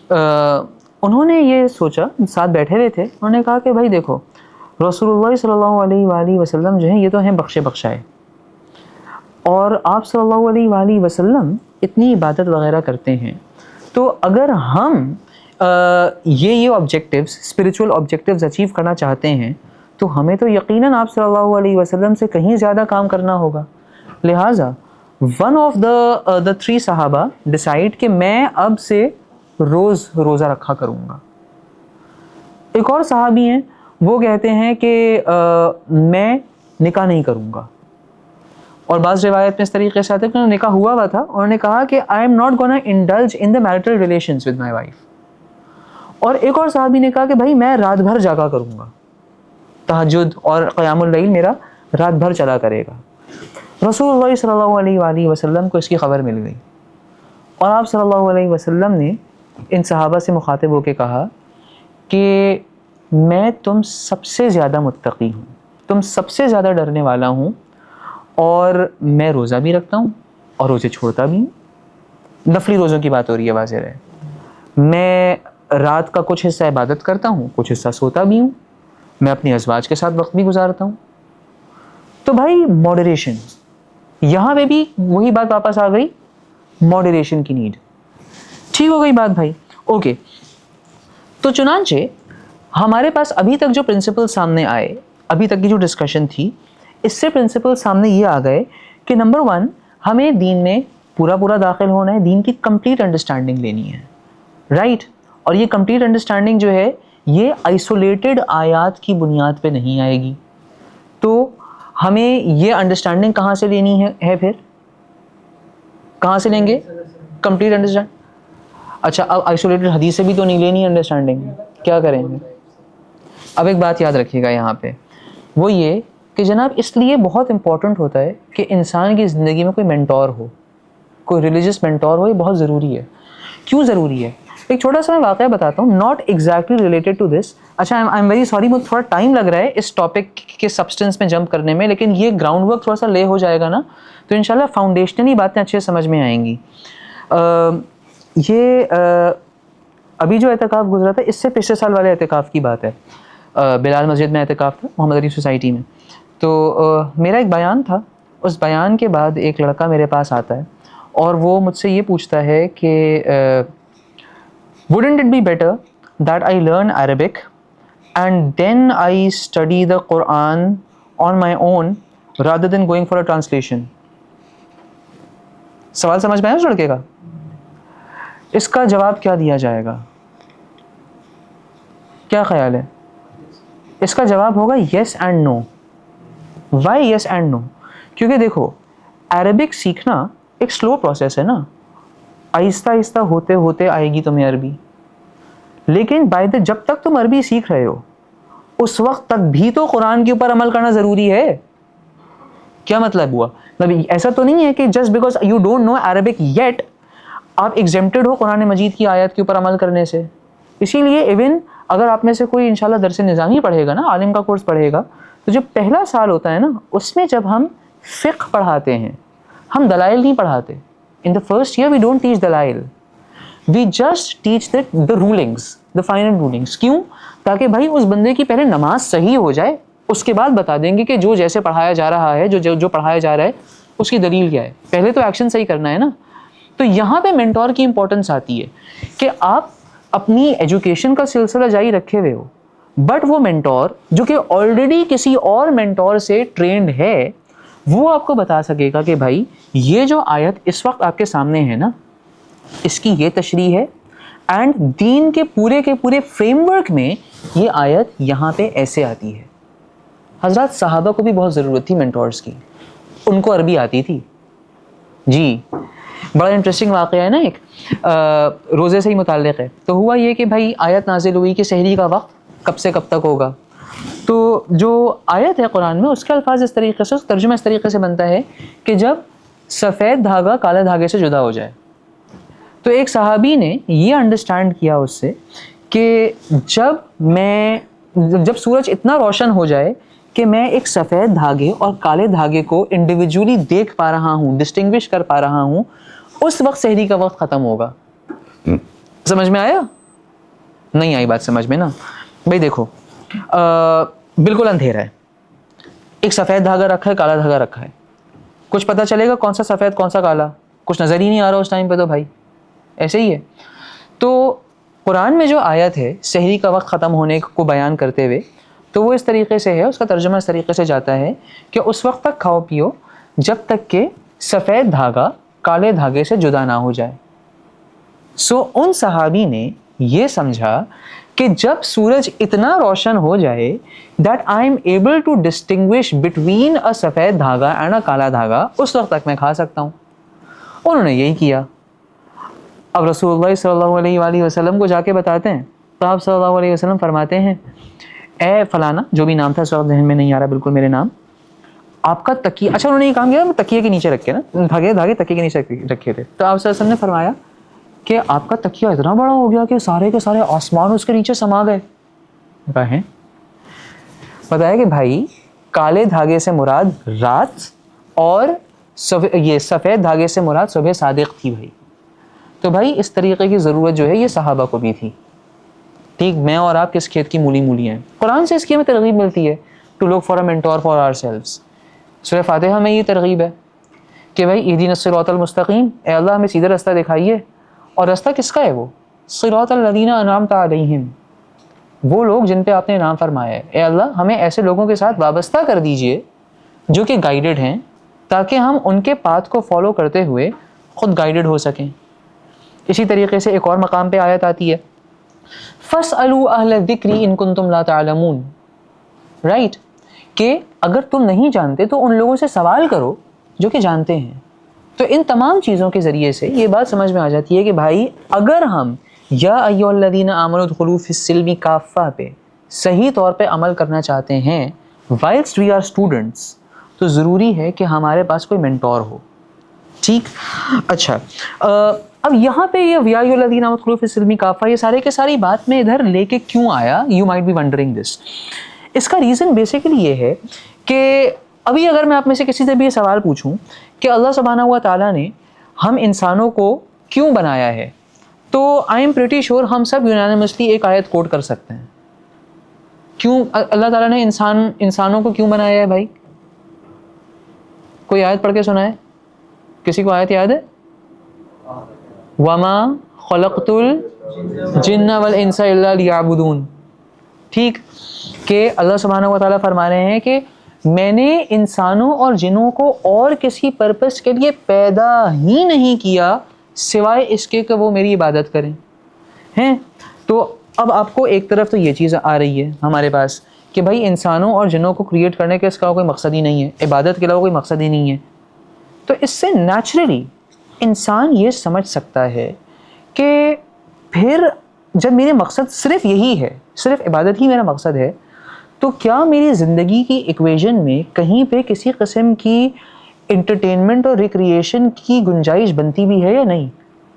انہوں نے یہ سوچا, ساتھ بیٹھے ہوئے تھے, انہوں نے کہا کہ بھائی دیکھو رسول اللہ صلی اللہ علیہ وآلہ وسلم جو ہیں یہ تو ہیں بخشے بخشائے, اور آپ صلی اللہ علیہ وآلہ وسلم اتنی عبادت وغیرہ کرتے ہیں, تو اگر ہم یہ آبجیکٹیوز, اسپریچول آبجیکٹیوز اچیو کرنا چاہتے ہیں تو ہمیں تو یقیناً آپ صلی اللہ علیہ وسلم سے کہیں زیادہ کام کرنا ہوگا. لہٰذا ون آف دا 3 صحابہ ڈیسائیڈ کہ میں اب سے روز روزہ رکھا کروں گا. ایک اور صحابی ہیں, وہ کہتے ہیں کہ میں نکاح نہیں کروں گا, اور بعض روایت میں اس طریقے سے آتا ہے کہ انہوں نے نکاح ہوا تھا, انہوں نے کہا کہ I am not gonna indulge in the marital relations with my wife. اور ایک اور صحابی نے کہا کہ بھائی میں رات بھر جاگا کروں گا, تہجد اور قیام اللیل میرا رات بھر چلا کرے گا. رسول اللہ صلی اللہ علیہ وآلہ وسلم کو اس کی خبر مل گئی, اور آپ صلی اللہ علیہ وسلم نے ان صحابہ سے مخاطب ہو کے کہا کہ میں تم سب سے زیادہ متقی ہوں, تم سب سے زیادہ ڈرنے والا ہوں, اور میں روزہ بھی رکھتا ہوں اور روزے چھوڑتا بھی ہوں. نفلی روزوں کی بات ہو رہی ہے, واضح رہے. میں رات کا کچھ حصہ عبادت کرتا ہوں, کچھ حصہ سوتا بھی ہوں, میں اپنی ازواج کے ساتھ وقت بھی گزارتا ہوں. تو بھائی ماڈریشن, یہاں پہ بھی وہی بات واپس آ گئی, ماڈریشن کی نیڈ. ٹھیک ہو گئی بات بھائی؟ اوکے. تو چنانچہ ہمارے پاس ابھی تک جو پرنسپل سامنے آئے, ابھی تک کی جو ڈسکشن تھی, اس سے پرنسپل سامنے یہ آ گئے کہ نمبر 1 ہمیں دین میں پورا داخل ہونا ہے, دین کی کمپلیٹ انڈرسٹینڈنگ لینی ہے, رائٹ. اور یہ کمپلیٹ انڈرسٹینڈنگ جو ہے یہ آئسولیٹڈ آیات کی بنیاد پہ نہیں آئے گی. تو ہمیں یہ انڈرسٹینڈنگ کہاں سے لینی ہے پھر کہاں سے لیں گے؟ Complete understand. اچھا, اب آئسولیٹڈ حدیث سے بھی تو نہیں لینی انڈرسٹینڈنگ, کیا کریں گے؟ اب ایک بات یاد رکھیے گا یہاں پہ, وہ یہ کہ جناب اس لیے بہت امپورٹنٹ ہوتا ہے کہ انسان کی زندگی میں کوئی مینٹور ہو, کوئی ریلیجیس مینٹور ہو. یہ بہت ضروری ہے. کیوں ضروری ہے؟ ایک چھوٹا سا میں واقعہ بتاتا ہوں, not exactly related to this. اچھا, آئی ایم ویری سوری, مجھے تھوڑا ٹائم لگ رہا ہے اس ٹاپک کے سبسٹنس میں جمپ کرنے میں, لیکن یہ گراؤنڈ ورک تھوڑا سا لے ہو جائے گا نا, تو انشاءاللہ فاؤنڈیشنلی باتیں اچھے سمجھ میں آئیں گی. یہ ابھی جو اعتکاف گزرا تھا, اس سے پچھلے سال والے اعتکاف کی بات ہے. بلال مسجد میں اعتکاف تھا, محمد علی سوسائٹی میں. تو میرا ایک بیان تھا, اس بیان کے بعد ایک لڑکا میرے پاس آتا ہے اور وہ مجھ سے یہ پوچھتا ہے کہ wouldn't it be better that I learn Arabic and then I study the Quran on my own rather than going for a translation. سوال سمجھ میں آیا اس لڑکے کا؟ اس کا جواب کیا دیا جائے گا؟ کیا خیال ہے؟ اس کا جواب ہوگا yes and no. Why yes and no? کیونکہ دیکھو عربک سیکھنا ایک سلو پروسیس ہے نا, آہستہ آہستہ ہوتے ہوتے آئے گی تمہیں عربی. لیکن جب تک تم عربی سیکھ رہے ہو اس وقت تک بھی تو قرآن کے اوپر عمل کرنا ضروری ہے. کیا مطلب ہوا؟ مطلب ایسا تو نہیں ہے کہ just because you don't know Arabic yet آپ ایگزیمپٹڈ ہو قرآن مجید کی آیت کے اوپر عمل کرنے سے. اسی لیے ایون اگر آپ میں سے کوئی انشاءاللہ درس نظامی پڑھے گا نا, عالم کا کورس پڑھے گا, تو جو پہلا سال ہوتا ہے نا اس میں جب ہم فقہ پڑھاتے ہیں, ہم دلائل نہیں پڑھاتے. In the first year we don't teach دلائل, we just teach the rulings, the final rulings. کیوں؟ تاکہ بھائی اس بندے کی پہلے نماز صحیح ہو جائے, اس کے بعد بتا دیں گے کہ جو جیسے پڑھایا جا رہا ہے، جو پڑھایا جا رہا ہے اس کی دلیل کیا ہے. پہلے تو ایکشن صحیح کرنا ہے نا. تو یہاں پہ مینٹور کی امپورٹنس آتی ہے کہ آپ اپنی ایجوکیشن کا سلسلہ جاری رکھے ہوئے ہو، بٹ وہ مینٹور جو کہ آلریڈی کسی اور مینٹور سے ٹرینڈ ہے وہ آپ کو بتا سکے گا کہ بھائی یہ جو آیت اس وقت آپ کے سامنے ہے نا، اس کی یہ تشریح ہے، اینڈ دین کے پورے فریم ورک میں یہ آیت یہاں پہ ایسے آتی ہے. حضرات صحابہ کو بھی بہت ضرورت تھی مینٹورز کی، ان کو عربی آتی تھی. جی بڑا انٹرسٹنگ واقعہ ہے نا، ایک روزے سے ہی متعلق ہے. تو ہوا یہ کہ بھائی آیت نازل ہوئی کہ سحری کا وقت کب سے کب تک ہوگا. تو جو آیت ہے قرآن میں اس کے الفاظ اس طریقے سے، ترجمہ اس طریقے سے بنتا ہے کہ جب سفید دھاگا کالے دھاگے سے جدا ہو جائے. تو ایک صحابی نے یہ انڈرسٹینڈ کیا اس سے کہ جب سورج اتنا روشن ہو جائے کہ میں ایک سفید دھاگے اور کالے دھاگے کو انڈیویجولی دیکھ پا رہا ہوں، ڈسٹنگوش کر پا رہا ہوں، اس وقت سحری کا وقت ختم ہوگا. سمجھ میں آیا؟ نہیں آئی بات سمجھ میں نا. بھائی دیکھو بالکل اندھیرا ہے، ایک سفید دھاگا رکھا ہے، کالا دھاگا رکھا ہے. کچھ پتہ چلے گا کون سا سفید کون سا کالا؟ کچھ نظر ہی نہیں آ رہا اس ٹائم پہ. تو بھائی ایسے ہی ہے. تو قرآن میں جو آیت ہے سحری کا وقت ختم ہونے کو بیان کرتے ہوئے، تو وہ اس طریقے سے ہے، اس کا ترجمہ اس طریقے سے جاتا ہے کہ اس وقت تک کھاؤ پیو جب تک کہ سفید دھاگا کالے دھاگے سے جدا نہ ہو جائے. سو ان صحابی نے یہ سمجھا کہ جب سورج اتنا روشن ہو جائے that I am able to distinguish between a سفید دھاگا and a کالا دھاگا، اس وقت تک میں کھا سکتا ہوں. انہوں نے یہی کیا. اب رسول اللہ صلی اللہ علیہ وآلہ وسلم کو جا کے بتاتے ہیں، تو آپ صلی اللہ علیہ وسلم فرماتے ہیں اے فلانا، جو بھی نام تھا اس وقت ذہن میں نہیں آ رہا بالکل میرے نام، آپ کا تکیہ، اچھا انہوں نے یہ کام کیا تکیے کے نیچے رکھے نا، دھاگے تکیے کے نیچے رکھے تھے. تو آپ صلی اللہ علیہ وسلم نے فرمایا کہ آپ کا تکیہ اتنا بڑا ہو گیا کہ سارے کے سارے آسمان اس کے نیچے سما گئے. کہیں بتایا کہ بھائی کالے دھاگے سے مراد رات اور یہ سفید دھاگے سے مراد صبح صادق تھی. بھائی تو بھائی اس طریقے کی ضرورت جو ہے یہ صحابہ کو بھی تھی. ٹھیک، میں اور آپ کس کھیت کی مولی مولی ہیں. قرآن سے اس کی ہمیں ترغیب ملتی ہے to look for a mentor for ourselves. سورہ فاتحہ میں یہ ترغیب ہے کہ بھائی اہدنا الصراط المستقیم، اے اللہ ہمیں سیدھا رستہ دکھائیے. اور رستہ کس کا ہے؟ وہ صراط الذین انعمت علیہم، وہ لوگ جن پہ آپ نے انعام فرمایا ہے. اے اللہ ہمیں ایسے لوگوں کے ساتھ وابستہ کر دیجئے جو کہ گائیڈڈ ہیں، تاکہ ہم ان کے پاتھ کو فالو کرتے ہوئے خود گائیڈڈ ہو سکیں. اسی طریقے سے ایک اور مقام پہ آیت آتی ہے فَاسْأَلُوا أَهْلَ الذِّكْرِ إِن كُنتُمْ لَا تَعْلَمُونَ، رائٹ، کہ اگر تم نہیں جانتے تو ان لوگوں سے سوال کرو جو کہ جانتے ہیں. تو ان تمام چیزوں کے ذریعے سے یہ بات سمجھ میں آ جاتی ہے کہ بھائی اگر ہم یا ایھا الذین آمنوا ادخلوا فی السلم کافہ پہ صحیح طور پہ عمل کرنا چاہتے ہیں whilst we are students، تو ضروری ہے کہ ہمارے پاس کوئی مینٹور ہو. ٹھیک، اچھا اب یہاں پہ یہ یا ایھا الذین آمنوا ادخلوا فی السلم کافہ، یہ سارے کے ساری بات میں ادھر لے کے کیوں آیا؟ یو مائٹ بی ونڈرنگ دس. اس کا ریزن بیسیکلی یہ ہے کہ ابھی اگر میں آپ میں سے کسی سے بھی یہ سوال پوچھوں کہ اللہ سبحانہ و تعالیٰ نے ہم انسانوں کو کیوں بنایا ہے، تو آئی ایم پریٹی شیور ہم سب یونانیمسلی ایک آیت کوٹ کر سکتے ہیں. کیوں اللہ تعالیٰ نے انسانوں کو کیوں بنایا ہے؟ بھائی کوئی آیت پڑھ کے سنائے، کسی کو آیت یاد ہے؟ وما خلقت الجن والانس الا لیعبدون. ٹھیک، کہ اللہ سبحانہ و تعالیٰ فرما رہے ہیں کہ میں نے انسانوں اور جنوں کو اور کسی پرپس کے لیے پیدا ہی نہیں کیا سوائے اس کے کہ وہ میری عبادت کریں ہیں. تو اب آپ کو ایک طرف تو یہ چیز آ رہی ہے ہمارے پاس کہ بھائی انسانوں اور جنوں کو کریٹ کرنے کا اس کا کوئی مقصد ہی نہیں ہے، عبادت کے علاوہ کوئی مقصد ہی نہیں ہے. تو اس سے نیچرلی انسان یہ سمجھ سکتا ہے کہ پھر جب میرے مقصد صرف یہی ہے، صرف عبادت ہی میرا مقصد ہے، تو کیا میری زندگی کی ایکویژن میں کہیں پہ کسی قسم کی انٹرٹینمنٹ اور ریکریشن کی گنجائش بنتی بھی ہے یا نہیں؟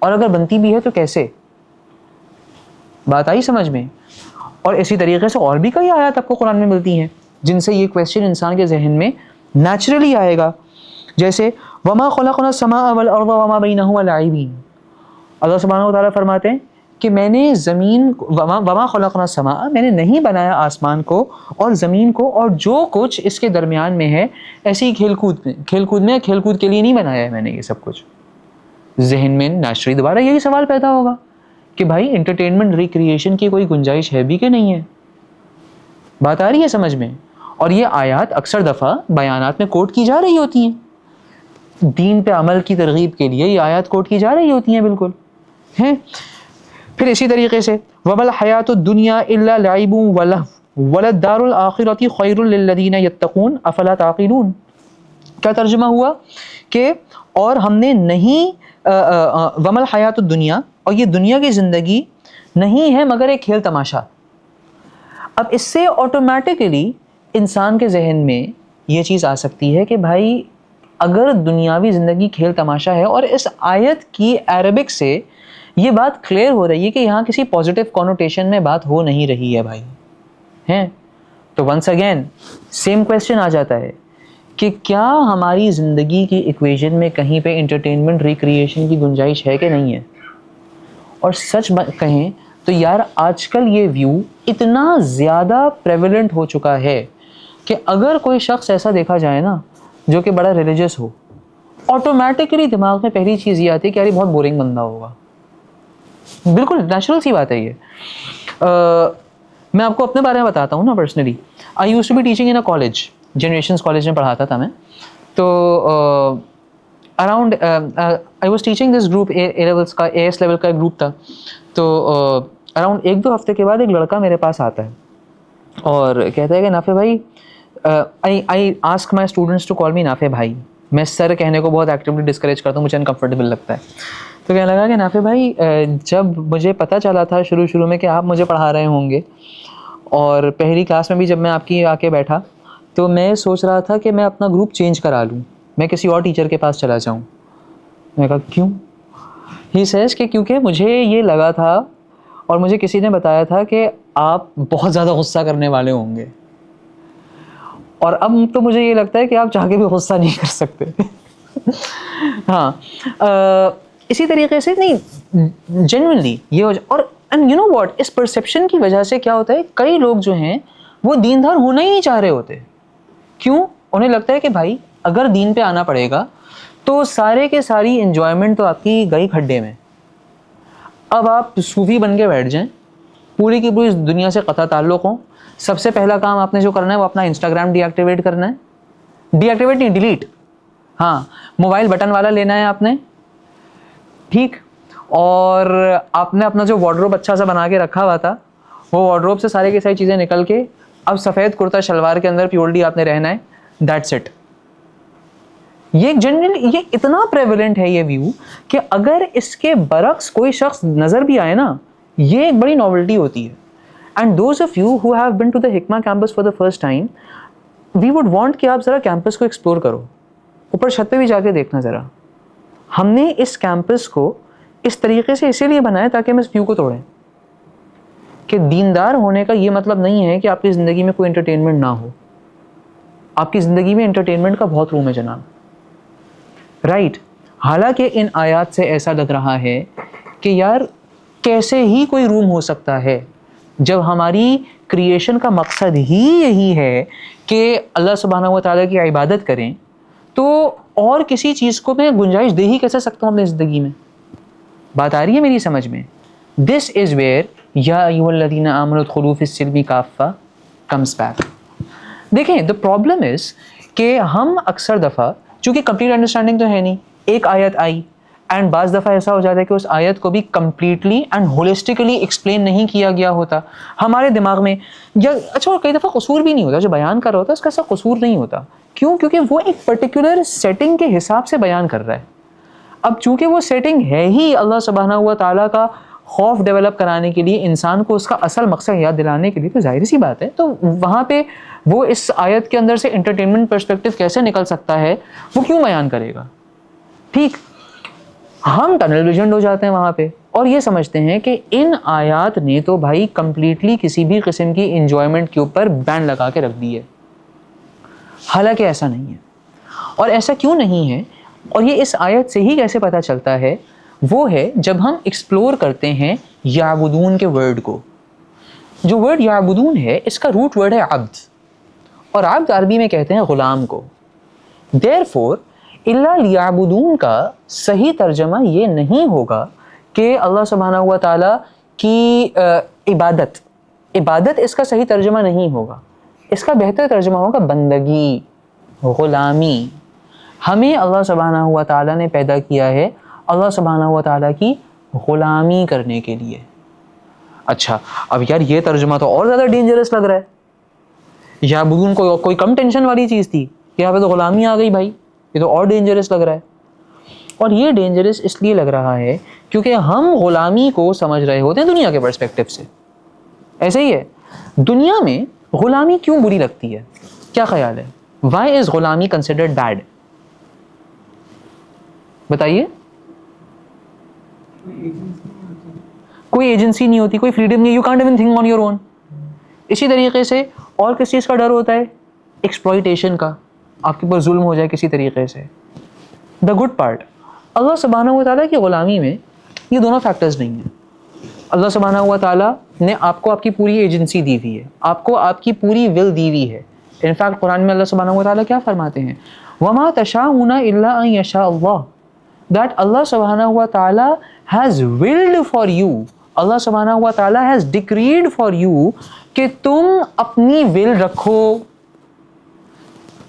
اور اگر بنتی بھی ہے تو کیسے؟ بات آئی سمجھ میں؟ اور اسی طریقے سے اور بھی کئی آیات آپ کو قرآن میں ملتی ہیں جن سے یہ کویسچن انسان کے ذہن میں نیچرلی آئے گا. جیسے وما خلقنا السماء والارض وما بینہما لاعبین، اللہ سبحانہ و تعالیٰ فرماتے ہیں کہ میں نے زمین وما خلقنا السماء، میں نے نہیں بنایا آسمان کو اور زمین کو اور جو کچھ اس کے درمیان میں ہے، ایسے ہی کھیل کود کے لیے نہیں بنایا ہے میں نے یہ سب کچھ. ذہن میں نیچرلی دوبارہ یہی سوال پیدا ہوگا کہ بھائی انٹرٹینمنٹ ریکریشن کی کوئی گنجائش ہے بھی کہ نہیں ہے؟ بات آ رہی ہے سمجھ میں؟ اور یہ آیات اکثر دفعہ بیانات میں کوٹ کی جا رہی ہوتی ہیں، دین پہ عمل کی ترغیب کے لیے یہ آیات کوٹ کی جا رہی ہوتی ہیں بالکل ہیں. پھر اسی طریقے سے وَمَا الْحَيَاةُ الدُّنْيَا إِلَّا لَعِبٌ وَلَهْوٌ وَلَلدَّارُ الْآخِرَةُ خَيْرٌ لِلَّذِينَ يَتَّقُونَ أَفَلَا تَعْقِلُونَ. کیا ترجمہ ہوا کہ اور ہم نے نہیں وَمَا الْحَيَاةُ الدُّنْيَا، اور یہ دنیا کی زندگی نہیں ہے مگر ایک کھیل تماشا. اب اس سے آٹومیٹکلی انسان کے ذہن میں یہ چیز آ سکتی ہے کہ بھائی اگر دنیاوی زندگی کھیل تماشا ہے، اور اس آیت کی عربک سے یہ بات کلیئر ہو رہی ہے کہ یہاں کسی پازیٹیو کونوٹیشن میں بات ہو نہیں رہی ہے بھائی ہیں، تو ونس اگین سیم کویسچن آ جاتا ہے کہ کیا ہماری زندگی کی ایکویژن میں کہیں پہ انٹرٹینمنٹ ریکریشن کی گنجائش ہے کہ نہیں ہے؟ اور سچ کہیں تو یار آج کل یہ ویو اتنا زیادہ پریولنٹ ہو چکا ہے کہ اگر کوئی شخص ایسا دیکھا جائے نا جو کہ بڑا ریلیجس ہو، آٹومیٹکلی دماغ میں پہلی چیز یہ آتی ہے کہ یار یہ بہت بورنگ بندہ ہوگا. بالکل نیچرل سی بات ہے یہ. میں آپ کو اپنے بارے میں بتاتا ہوں نا personally. I used to be teaching in a college, Generations college میں پڑھاتا تھا میں. تو around I was teaching this group A levels کا، اے ایس لیول کا ایک گروپ تھا. تو اراؤنڈ 1-2 ہفتے کے بعد ایک لڑکا میرے پاس آتا ہے اور کہتا ہے کہ نافع بھائی، I ask my students to call me Nafay بھائی. میں سر کہنے کو بہت ایکٹیولی ڈسکریج کرتا ہوں، مجھے انکمفرٹیبل لگتا ہے. تو کہنے لگا کہ نافع بھائی، جب مجھے پتہ چلا تھا شروع میں کہ آپ مجھے پڑھا رہے ہوں گے، اور پہلی کلاس میں بھی جب میں آپ کی آ کے بیٹھا تو میں سوچ رہا تھا کہ میں اپنا گروپ چینج کرا لوں، میں کسی اور ٹیچر کے پاس چلا جاؤں. میں کہا کیوں؟ ہی سیز کہ کیونکہ مجھے یہ لگا تھا اور مجھے کسی نے بتایا تھا کہ آپ بہت زیادہ غصہ کرنے والے ہوں گے، اور اب تو مجھے یہ لگتا ہے کہ آپ چاہ کے بھی غصہ نہیں کر سکتے. ہاں اسی طریقے سے نہیں جینوئنلی یہ اور اینڈ یو نو واٹ، اس پرسیپشن کی وجہ سے کیا ہوتا ہے، کئی لوگ جو ہیں وہ دیندار ہونا ہی نہیں چاہ رہے ہوتے. کیوں؟ انہیں لگتا ہے کہ بھائی اگر دین پہ آنا پڑے گا تو سارے کے ساری انجوائمنٹ تو آپ کی گئی کھڈے میں. اب آپ صوفی بن کے بیٹھ جائیں، پوری کی پوری دنیا سے قطع تعلق ہوں. سب سے پہلا کام آپ نے جو کرنا ہے وہ اپنا انسٹاگرام ڈی ایکٹیویٹ کرنا ہے. ڈی ایکٹیویٹ نہیں، ڈیلیٹ. ہاں موبائل بٹن والا لینا ہے آپ نے، ٹھیک. اور آپ نے اپنا جو وارڈروب اچھا سا بنا کے رکھا ہوا تھا، وہ وارڈروب سے سارے کی ساری چیزیں نکل کے اب سفید کرتا شلوار کے اندر پیورلی آپ نے رہنا ہے. That's it. یہ جنرل یہ اتنا پریولنٹ ہے یہ ویو کہ اگر اس کے برعکس کوئی شخص نظر بھی آئے نا، یہ ایک بڑی ناولٹی ہوتی ہے. And those of you who have been to the Hikmah campus for the first time, we would want کہ آپ ذرا کیمپس کو ایکسپلور کرو، اوپر چھت پہ بھی جا کے دیکھنا ذرا. ہم نے اس کیمپس کو اس طریقے سے اسی لیے بنایا تاکہ ہم اس ویو کو توڑیں کہ دیندار ہونے کا یہ مطلب نہیں ہے کہ آپ کی زندگی میں کوئی انٹرٹینمنٹ نہ ہو. آپ کی زندگی میں انٹرٹینمنٹ کا بہت روم ہے جناب، رائٹ. حالانکہ ان آیات سے ایسا لگ رہا ہے کہ یار کیسے ہی کوئی روم ہو سکتا ہے جب ہماری کریشن کا مقصد ہی یہی ہے کہ اللہ سبحانہ و تعالیٰ کی عبادت کریں، تو اور کسی چیز کو میں گنجائش دے ہی کیسے سکتا ہوں اپنی زندگی میں؟ بات آ رہی ہے میری سمجھ میں؟ دس از ویئر یا ایھا الذین آمنوا ادخلوا فی السلم کافہ کمز بیک. دیکھیں دا پرابلم از کہ ہم اکثر دفعہ چونکہ کمپلیٹ انڈرسٹینڈنگ تو ہے نہیں، ایک آیت آئی اینڈ بعض دفعہ ایسا ہو جاتا ہے کہ اس آیت کو بھی کمپلیٹلی اینڈ ہولسٹکلی ایکسپلین نہیں کیا گیا ہوتا ہمارے دماغ میں. یا اچھا، اور کئی دفعہ قصور بھی نہیں ہوتا، جو بیان کر رہا ہوتا ہے اس کا ایسا قصور نہیں ہوتا. کیوں؟ کیونکہ وہ ایک پرٹیکولر سیٹنگ کے حساب سے بیان کر رہا ہے. اب چونکہ وہ سیٹنگ ہے ہی اللہ سبحانہ و تعالیٰ کا خوف ڈیولپ کرانے کے لیے، انسان کو اس کا اصل مقصد یاد دلانے کے لیے، تو ظاہر سی بات ہے تو وہاں پہ وہ اس آیت کے اندر سے انٹرٹینمنٹ پرسپیکٹو کیسے نکل سکتا ہے، وہ کیوں بیان کرے گا؟ ٹھیک. ہم ٹنل ویژن ہو جاتے ہیں وہاں پہ اور یہ سمجھتے ہیں کہ ان آیات نے تو بھائی کمپلیٹلی کسی بھی قسم کی انجوائمنٹ کے اوپر بین لگا کے رکھ دی ہے. حالانکہ ایسا نہیں ہے. اور ایسا کیوں نہیں ہے اور یہ اس آیت سے ہی کیسے پتہ چلتا ہے؟ وہ ہے جب ہم ایکسپلور کرتے ہیں یعبدون کے ورڈ کو. جو ورڈ یعبدون ہے اس کا روٹ ورڈ ہے عبد, اور عبد عربی میں کہتے ہیں غلام کو. Therefore الا لیعبدون کا صحیح ترجمہ یہ نہیں ہوگا کہ اللہ سبحانہ و تعالیٰ کی عبادت اس کا صحیح ترجمہ نہیں ہوگا. اس کا بہتر ترجمہ ہوگا بندگی, غلامی. ہمیں اللہ سبحانہ و تعالیٰ نے پیدا کیا ہے اللہ سبحانہ و تعالیٰ کی غلامی کرنے کے لیے. اچھا اب یار یہ ترجمہ تو اور زیادہ ڈینجرس لگ رہا ہے. یعبدون کوئی کم ٹینشن والی چیز تھی, یہاں پہ تو غلامی آ گئی بھائی, یہ تو اور ڈینجرس لگ رہا ہے. اور یہ ڈینجرس اس لیے لگ رہا ہے کیونکہ ہم غلامی کو سمجھ رہے ہوتے ہیں دنیا کے پرسپیکٹو سے. ایسے ہی ہے, دنیا میں غلامی کیوں بری لگتی ہے, کیا خیال ہے؟ وائی از غلامی کنسیڈرڈ بیڈ؟ بتائیے. کوئی ایجنسی نہیں ہوتی, کوئی فریڈم نہیں, you can't even think on your own. اسی طریقے سے اور کس چیز کا ڈر ہوتا ہے؟ ایکسپلائٹیشن کا, آپ کے اوپر ظلم ہو جائے کسی طریقے سے. دا گڈ پارٹ, اللہ سبحانہ و تعالیٰ کی غلامی میں یہ دونوں فیکٹرز نہیں ہیں. اللہ سبحانہ و تعالیٰ نے آپ کو آپ کی پوری ایجنسی دی ہوئی ہے, آپ کو آپ کی پوری ول دی ہوئی ہے. انفیکٹ قرآن میں اللہ سبحانہ و تعالیٰ کیا فرماتے ہیں؟ وَمَا تَشَاءُونَ إِلَّا أَن يَشَاءَ اللَّهُ, that Allah subhanahu wa ta'ala has willed for you, Allah subhanahu wa ta'ala has decreed for you کہ تم اپنی will رکھو.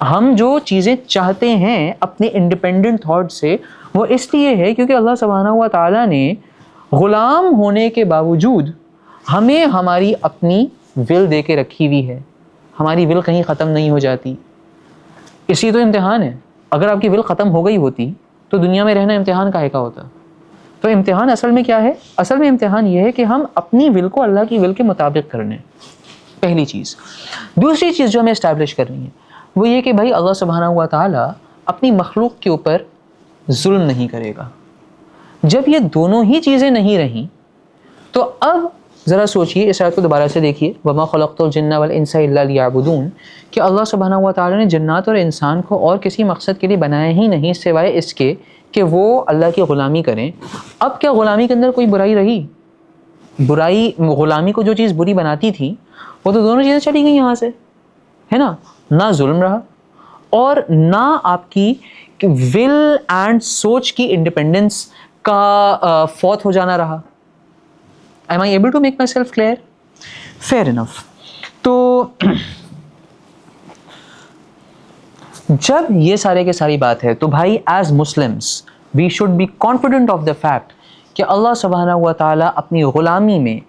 ہم جو چیزیں چاہتے ہیں اپنے انڈیپینڈنٹ تھاٹ سے وہ اس لیے ہے کیونکہ اللہ سبحانہ و تعالیٰ نے غلام ہونے کے باوجود ہمیں ہماری اپنی will دے کے رکھی ہوئی ہے. ہماری will کہیں ختم نہیں ہو جاتی. اسی تو امتحان ہے. اگر آپ کی will ختم ہو گئی ہوتی تو دنیا میں رہنا امتحان کاہے کا ہوتا. تو امتحان اصل میں کیا ہے؟ اصل میں امتحان یہ ہے کہ ہم اپنی will کو اللہ کی will کے مطابق کرنے. پہلی چیز. دوسری چیز جو ہمیں اسٹیبلش کرنی ہے وہ یہ کہ بھائی اللہ سبحانہ و تعالیٰ اپنی مخلوق کے اوپر ظلم نہیں کرے گا. جب یہ دونوں ہی چیزیں نہیں رہیں تو اب ذرا سوچئے, اس آیت کو دوبارہ سے دیکھیے, وَمَا خَلَقْتُ الْجِنَّ وَالْإِنسَ إِلَّا لِيَعْبُدُونَ, کہ اللہ سبحانہ و تعالیٰ نے جنات اور انسان کو اور کسی مقصد کے لیے بنایا ہی نہیں سوائے اس کے کہ وہ اللہ کی غلامی کریں. اب کیا غلامی کے اندر کوئی برائی رہی؟ برائی, غلامی کو جو چیز بری بناتی تھی وہ تو دونوں چیزیں چلی گئی یہاں سے, ہے نا. نہ ظلم رہا اور نہ آپ کی ول اینڈ سوچ کی انڈیپینڈنس کا فوت ہو جانا رہا. Am I able to make myself clear? Fair enough. تو جب یہ سارے کے ساری بات ہے تو بھائی as Muslims we should be confident of the fact کہ اللہ سبحانہ و تعالیٰ اپنی غلامی میں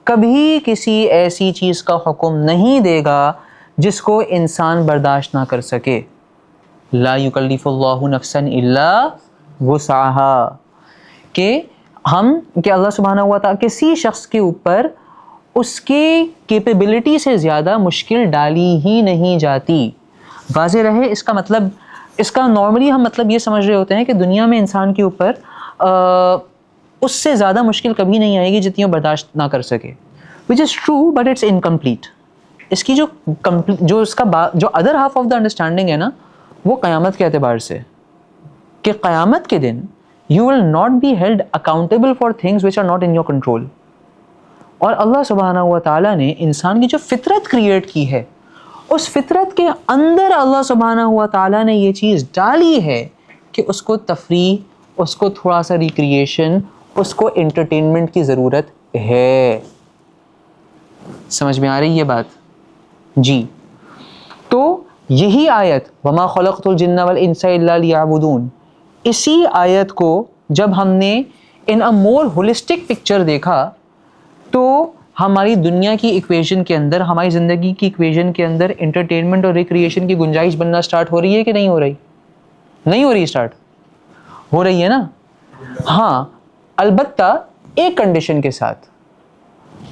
کبھی کسی ایسی چیز کا حکم نہیں دے گا جس کو انسان برداشت نہ کر سکے. لا یکلف اللہ نفسا الا وسعها, کہ اللہ سبحانہ و تعالیٰ کسی شخص کے اوپر اس کے کیپیبلٹی سے زیادہ مشکل ڈالی ہی نہیں جاتی. واضح رہے اس کا مطلب, اس کا نارملی ہم مطلب یہ سمجھ رہے ہوتے ہیں کہ دنیا میں انسان کے اوپر اس سے زیادہ مشکل کبھی نہیں آئے گی جتنی وہ برداشت نہ کر سکے, which is true but it's incomplete. اس کی جو اس کا جو other half of the understanding ہے نا وہ قیامت کے اعتبار سے, کہ قیامت کے دن you will not be held accountable for things which are not in your control. اور اللہ سبحانہ و تعالیٰ نے انسان کی جو فطرت کریٹ کی ہے اس فطرت کے اندر اللہ سبحانہ و تعالیٰ نے یہ چیز ڈالی ہے کہ اس کو تفریح, اس کو تھوڑا سا ریکریشن, اس کو انٹرٹینمنٹ کی ضرورت ہے. سمجھ میں آ رہی یہ بات؟ جی. تو یہی آیت وَمَا خَلَقْتُ الْجِنَّ وَالْإِنسَ إِلَّا لِيَعْبُدُونَ, اسی آیت کو جب ہم نے ان اے مور ہولسٹک پکچر دیکھا تو ہماری دنیا کی ایکویژن کے اندر, ہماری زندگی کی ایکویژن کے اندر انٹرٹینمنٹ اور ریکریشن کی گنجائش بننا سٹارٹ ہو رہی ہے کہ نہیں ہو رہی؟ نہیں ہو رہی, سٹارٹ ہو رہی ہے نا. ہاں البتہ ایک کنڈیشن کے ساتھ,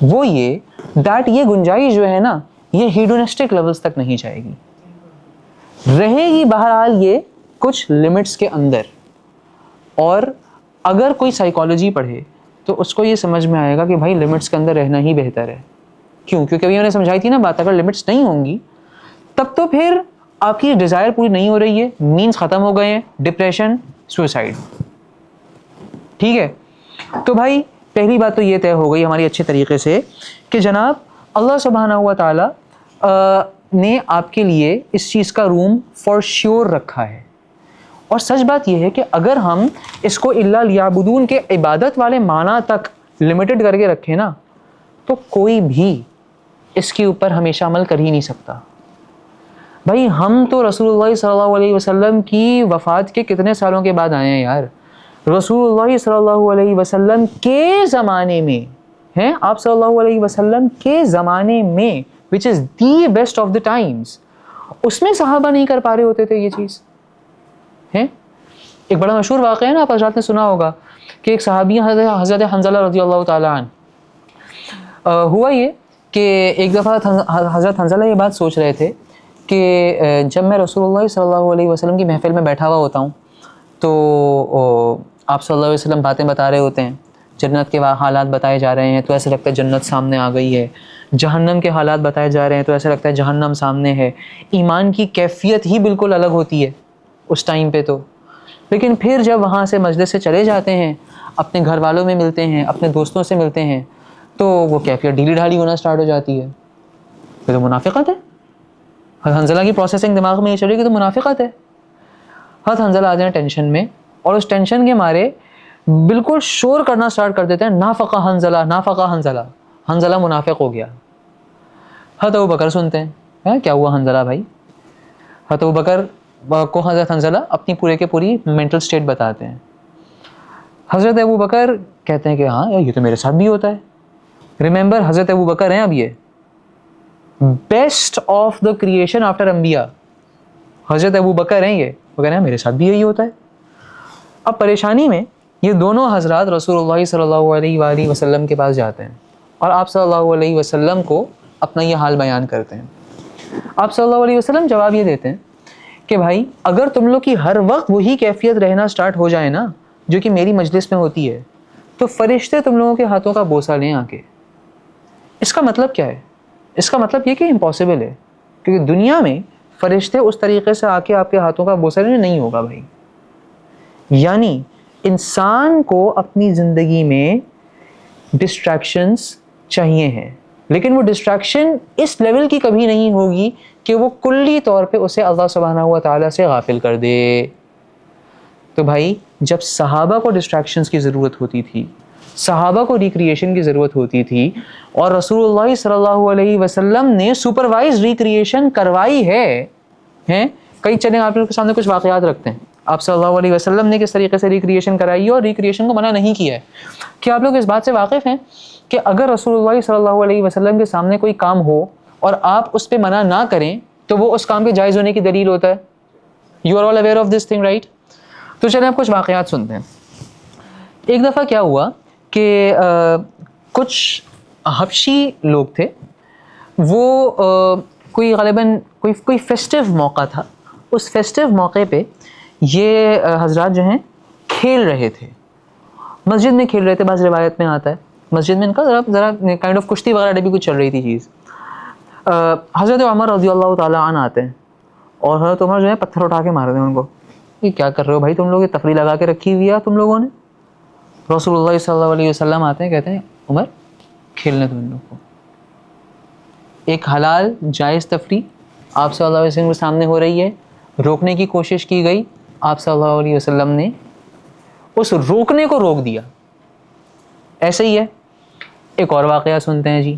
وہ یہ دیٹ یہ گنجائش جو ہے نا یہ ہیڈونسٹک لیولز تک نہیں جائے گی, رہے گی بہرحال یہ کچھ لمٹس کے اندر. اور اگر کوئی سائیکالوجی پڑھے تو اس کو یہ سمجھ میں آئے گا کہ بھائی لمٹس کے اندر رہنا ہی بہتر ہے. کیوں؟ کیونکہ ابھی میں نے سمجھائی تھی نا بات, اگر لمٹس نہیں ہوں گی تب تو پھر آپ کی ڈیزائر پوری نہیں ہو رہی ہے, مینس ختم ہو گئے ہیں, ڈپریشن, سوئسائڈ. ٹھیک ہے, تو بھائی پہلی بات تو یہ طے ہو گئی ہماری اچھے طریقے سے کہ جناب اللہ سبحانہ و تعالیٰ نے آپ کے لیے اس چیز کا روم فار شیور رکھا ہے. اور سچ بات یہ ہے کہ اگر ہم اس کو الا لیعبدون کے عبادت والے معنی تک لمیٹڈ کر کے رکھیں نا تو کوئی بھی اس کے اوپر ہمیشہ عمل کر ہی نہیں سکتا. بھائی ہم تو رسول اللہ صلی اللہ علیہ وسلم کی وفات کے کتنے سالوں کے بعد آئے ہیں یار. رسول اللہ صلی اللہ علیہ وسلم کے زمانے میں ہیں, آپ صلی اللہ علیہ وسلم کے زمانے میں which is the best of the times, اس میں صحابہ نہیں کر پا رہے ہوتے تھے یہ چیز ہے. ایک بڑا مشہور واقعہ ہے نا, آپ حضرات نے سنا ہوگا کہ ایک صحابی حضرت حنظلہ رضی اللہ تعالیٰ عنہ, ہوا یہ کہ ایک دفعہ حضرت حنظلہ یہ بات سوچ رہے تھے کہ جب میں رسول اللہ صلی اللہ علیہ وسلم کی محفل میں بیٹھا ہوا ہوتا ہوں تو آپ صلی اللہ علیہ وسلم باتیں بتا رہے ہوتے ہیں, جنت کے حالات بتائے جا رہے ہیں تو ایسے لگتا ہے جنت سامنے آ گئی ہے, جہنم کے حالات بتائے جا رہے ہیں تو ایسے لگتا ہے جہنم سامنے ہے. ایمان کی کیفیت ہی بالکل الگ ہوتی ہے اس ٹائم پہ تو. لیکن پھر جب وہاں سے مجلس سے چلے جاتے ہیں, اپنے گھر والوں میں ملتے ہیں, اپنے دوستوں سے ملتے ہیں, تو وہ کیفیت ڈھیلی ڈھالی ہونا سٹارٹ ہو جاتی ہے. یہ تو منافقت ہے. حنظلہ کی پروسیسنگ دماغ میں یہ چل رہی ہے کہ تو منافقت ہے. حنظلہ آ جائیں ٹینشن میں, اور اس ٹینشن کے مارے بالکل شور کرنا سٹارٹ کر دیتے ہیں, نافقہ حنظلہ, نافقہ حنظلہ, حنظلہ منافق ہو گیا. حضرت ابوبکر سنتے ہیں کیا ہوا حنظلہ بھائی. حضرت ابوبکر کو حضرت حنظلہ اپنی پورے کے پوری مینٹل سٹیٹ بتاتے ہیں. حضرت ابوبکر کہتے ہیں کہ ہاں یہ تو میرے ساتھ بھی ہوتا ہے. ریممبر حضرت ابوبکر ہیں اب یہ best of the creation after انبیاء, حضرت ابوبکر ہیں یہ, وہ کہہ رہے ہیں میرے ساتھ بھی یہی ہوتا ہے. اب پریشانی میں یہ دونوں حضرات رسول اللہ صلی اللہ علیہ وآلہ وسلم کے پاس جاتے ہیں اور آپ صلی اللہ علیہ وسلم کو اپنا یہ حال بیان کرتے ہیں. آپ صلی اللہ علیہ وسلم جواب یہ دیتے ہیں کہ بھائی اگر تم لوگ کی ہر وقت وہی کیفیت رہنا سٹارٹ ہو جائے نا جو کہ میری مجلس میں ہوتی ہے تو فرشتے تم لوگوں کے ہاتھوں کا بوسہ لیں آ کے. اس کا مطلب کیا ہے؟ اس کا مطلب یہ کہ امپاسبل ہے, کیونکہ دنیا میں فرشتے اس طریقے سے آ کے آپ کے ہاتھوں کا بوسہ لینے نہیں ہوگا بھائی. یعنی انسان کو اپنی زندگی میں ڈسٹریکشنز چاہیے ہیں, لیکن وہ ڈسٹریکشن اس لیول کی کبھی نہیں ہوگی کہ وہ کلی طور پہ اسے اللہ سبحانہ و تعالیٰ سے غافل کر دے. تو بھائی جب صحابہ کو ڈسٹریکشنز کی ضرورت ہوتی تھی, صحابہ کو ریکریشن کی ضرورت ہوتی تھی, اور رسول اللہ صلی اللہ علیہ وسلم نے سپروائز ریکریشن کروائی ہے. کئی چلیں آپ لوگوں کے سامنے کچھ واقعات رکھتے ہیں, آپ صلی اللہ علیہ وسلم نے کس طریقے سے ریکریشن کرائی ہے اور ریکریشن کو منع نہیں کیا ہے. کیا آپ لوگ اس بات سے واقف ہیں کہ اگر رسول اللہ صلی اللہ علیہ وسلم کے سامنے کوئی کام ہو اور آپ اس پہ منع نہ کریں تو وہ اس کام کے جائز ہونے کی دلیل ہوتا ہے؟ You are all aware of this thing right. تو چلیں آپ کچھ واقعات سنتے ہیں. ایک دفعہ کیا ہوا کہ کچھ حبشی لوگ تھے, وہ کوئی غالباً کوئی فیسٹیو موقع تھا. اس فیسٹیو موقع پہ یہ حضرات جو ہیں کھیل رہے تھے, مسجد میں کھیل رہے تھے. بعض روایت میں آتا ہے مسجد میں ان کا ذرا کائنڈ آف کشتی وغیرہ بھی کچھ چل رہی تھی چیز. حضرت عمر رضی اللہ تعالیٰ عنہ آتے ہیں اور حضرت عمر جو ہے پتھر اٹھا کے مارتے ہیں ان کو. یہ کیا کر رہے ہو بھائی تم لوگ, یہ تفریح لگا کے رکھی ہوئی ہے تم لوگوں نے. رسول اللہ صلی اللہ علیہ وسلم آتے ہیں, کہتے ہیں عمر کھیلنے دو ان لوگ کو. ایک حلال جائز تفریح آپ صلی اللہ علیہ وسلم کے سامنے ہو رہی ہے, روکنے کی کوشش کی گئی, آپ صلی اللہ علیہ وسلم نے اس روکنے کو روک دیا. ایسے ہی ہے. ایک اور واقعہ سنتے ہیں جی.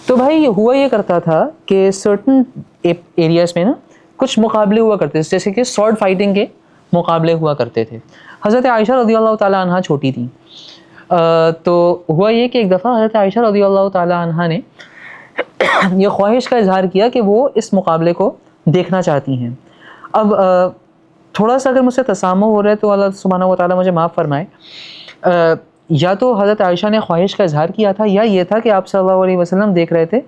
تو بھائی ہوا یہ کرتا تھا کہ سرٹن ایریاز میں نا کچھ مقابلے ہوا کرتے تھے, جیسے کہ سورڈ فائٹنگ کے مقابلے ہوا کرتے تھے. حضرت عائشہ رضی اللہ تعالیٰ عنہ چھوٹی تھیں, تو ہوا یہ کہ ایک دفعہ حضرت عائشہ رضی اللہ تعالیٰ عنہ نے یہ خواہش کا اظہار کیا کہ وہ اس مقابلے کو دیکھنا چاہتی ہیں. اب تھوڑا سا اگر مجھ سے تسامح ہو رہا ہے تو اللہ سبحانہ و تعالیٰ مجھے معاف فرمائے. یا تو حضرت عائشہ نے خواہش کا اظہار کیا تھا, یا یہ تھا کہ آپ صلی اللہ علیہ وسلم دیکھ رہے تھے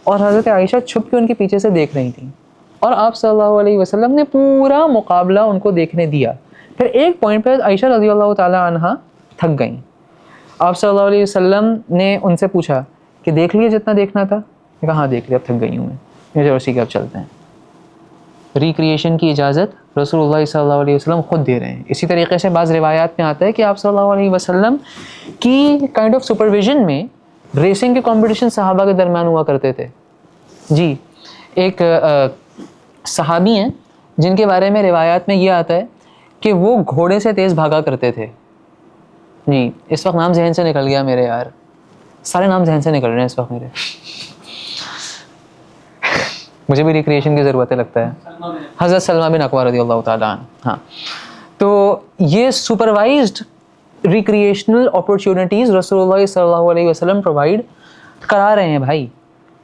اور حضرت عائشہ چھپ کے ان کے پیچھے سے دیکھ رہی تھیں, اور آپ صلی اللہ علیہ وسلم نے پورا مقابلہ ان کو دیکھنے دیا. پھر ایک پوائنٹ پہ عائشہ رضی اللہ تعالیٰ عنہ تھک گئیں. آپ صلی اللہ علیہ وسلم نے ان سے پوچھا کہ دیکھ لیے جتنا دیکھنا تھا؟ کہا ہاں دیکھ لیا, اب تھک گئی ہوں میں, چلو ٹھیک ہے اب چلتے ہیں. ریکریشن کی اجازت رسول اللہ صلی اللہ علیہ وسلم خود دے رہے ہیں. اسی طریقے سے بعض روایات میں آتا ہے کہ آپ صلی اللہ علیہ وسلم کی کائنڈ آف سپرویژن میں ریسنگ کے کمپٹیشن صحابہ کے درمیان ہوا کرتے تھے. جی ایک صحابی ہیں جن کے بارے میں روایات میں یہ آتا ہے کہ وہ گھوڑے سے تیز بھاگا کرتے تھے. جی اس وقت نام ذہن سے نکل گیا میرے یار, سارے نام ذہن سے نکل رہے ہیں اس وقت میرے. مجھے بھی ریکریشن کی ضرورت ہے لگتا ہے. حضرت سلمہ بن اکوع رضی اللہ تعالیٰ عنہ. ہاں تو یہ سپروائزڈ ریکریشنل اپرچونیٹیز رسول اللہ صلی اللہ علیہ وسلم پرووائڈ کرا رہے ہیں بھائی.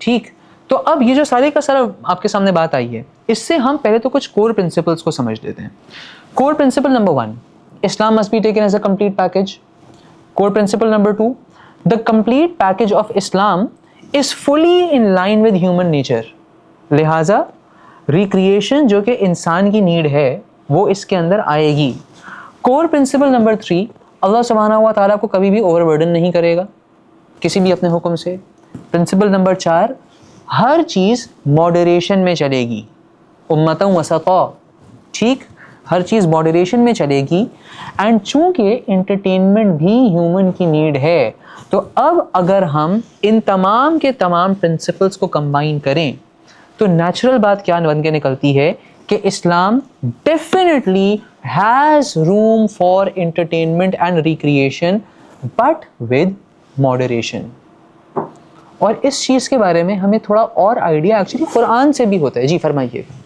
ٹھیک, تو اب یہ جو سارے کا سارا آپ کے سامنے بات آئی ہے, اس سے ہم پہلے تو کچھ کور پرنسپلس کو سمجھ لیتے ہیں. کور principle number 1, Islam must be taken as a complete package. Core principle number 2, the complete package of Islam is fully in line with human nature. لہٰذا ریکریشن جو کہ انسان کی نیڈ ہے وہ اس کے اندر آئے گی. کور پرنسپل نمبر 3, اللہ سبحانہ و تعالیٰ کو کبھی بھی اوور برڈن نہیں کرے گا کسی بھی اپنے حکم سے. پرنسپل نمبر 4, ہر چیز ماڈریشن میں چلے گی, امتاً وسطا. ٹھیک, ہر چیز ماڈریشن میں چلے گی. اینڈ چونکہ انٹرٹینمنٹ بھی ہیومن کی نیڈ ہے, تو اب اگر ہم ان تمام کے تمام پرنسپلس کو کمبائن کریں تو نیچرل بات کیا بن کے نکلتی ہے کہ Islam definitely has room for entertainment and recreation but with moderation. اور اس چیز کے بارے میں ہمیں تھوڑا اور آئیڈیا ایکچولی قرآن سے بھی ہوتا ہے. جی فرمائیے گا.